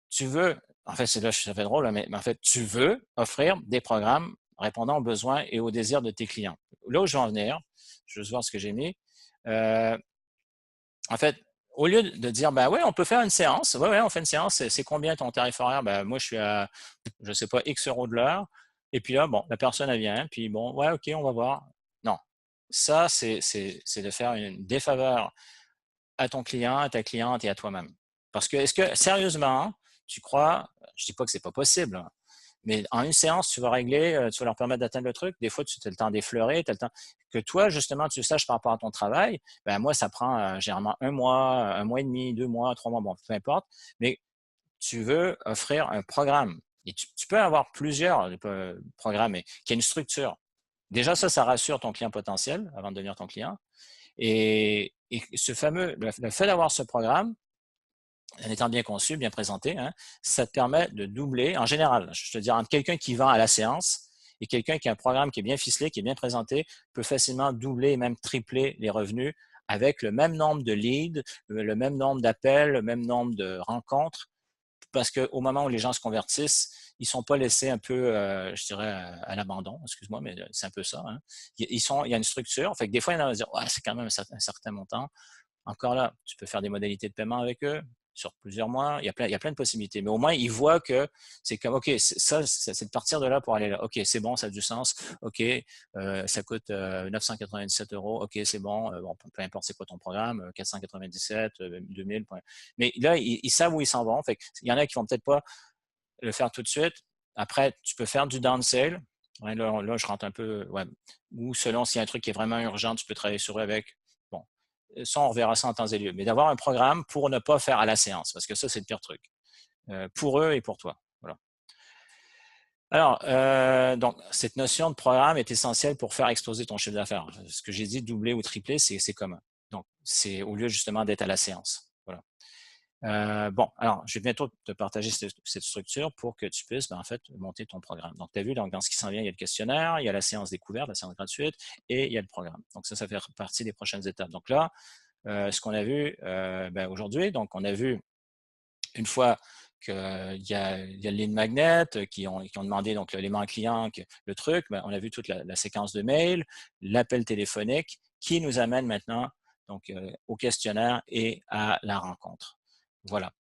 Tu veux, en fait, c'est là ça fait drôle, mais en fait, tu veux offrir des programmes répondant aux besoins et aux désirs de tes clients. Là où je vais en venir, je vais juste voir ce que j'ai mis. En fait, au lieu de dire, ben oui, on peut faire une séance. Oui, on fait une séance. C'est combien ton tarif horaire? Ben, moi, je suis à, je sais pas, X euros de l'heure. Et puis là, bon, la personne, elle vient. Puis bon, ouais, OK, on va voir. Non. Ça, c'est de faire une défaveur à ton client, à ta cliente et à toi-même. Parce que, est-ce que, sérieusement, tu crois, je dis pas que c'est pas possible, hein, mais en une séance, tu vas régler, tu vas leur permettre d'atteindre le truc. Des fois, tu as le temps d'effleurer, tu as le temps que toi, justement, tu saches par rapport à ton travail. Ben, moi, ça prend généralement un mois et demi, 2 mois, 3 mois, bon, peu importe. Mais tu veux offrir un programme. Et tu peux avoir plusieurs programmes, mais qui a une structure. Déjà, ça rassure ton client potentiel avant de devenir ton client. Et ce fameux, le fait d'avoir ce programme, en étant bien conçu, bien présenté, hein, ça te permet de doubler, en général, je te dis, entre quelqu'un qui vend à la séance et quelqu'un qui a un programme qui est bien ficelé, qui est bien présenté, peut facilement doubler et même tripler les revenus avec le même nombre de leads, le même nombre d'appels, le même nombre de rencontres, parce qu'au moment où les gens se convertissent, ils ne sont pas laissés un peu, je dirais, à l'abandon, excuse-moi, mais c'est un peu ça. Hein. Il y a une structure, fait que des fois, il y en a qui vont dire, ouais, c'est quand même un certain montant. Encore là, tu peux faire des modalités de paiement avec eux sur plusieurs mois. Il y a plein de possibilités. Mais au moins, ils voient que c'est comme, OK, c'est de partir de là pour aller là. OK, c'est bon, ça a du sens. OK, ça coûte 997 euros. OK, c'est bon. Bon, peu importe c'est quoi ton programme, 497, 2000. Mais là, ils savent où ils s'en vont. Fait il y en a qui vont peut-être pas le faire tout de suite. Après, tu peux faire du downsell. Ouais, là, je rentre un peu, ouais. Ou selon s'il y a un truc qui est vraiment urgent, tu peux travailler sur eux avec. Bon, ça, on reverra ça en temps et lieu. Mais d'avoir un programme pour ne pas faire à la séance, parce que ça, c'est le pire truc. Pour eux et pour toi. Voilà. Alors, donc, cette notion de programme est essentielle pour faire exploser ton chiffre d'affaires. Ce que j'ai dit, doubler ou tripler, c'est commun. Donc, c'est au lieu justement d'être à la séance. Voilà. Bon, alors, je vais bientôt te partager cette structure pour que tu puisses, en fait, monter ton programme. Donc, tu as vu, donc, dans ce qui s'en vient, il y a le questionnaire, il y a la séance découverte, la séance gratuite, et il y a le programme. Donc, ça fait partie des prochaines étapes. Donc là, ce qu'on a vu aujourd'hui, donc, on a vu une fois qu'il y a le lead magnet qui ont demandé donc l'élément client, le truc, on a vu toute la séquence de mail, l'appel téléphonique qui nous amène maintenant donc au questionnaire et à la rencontre. Voilà.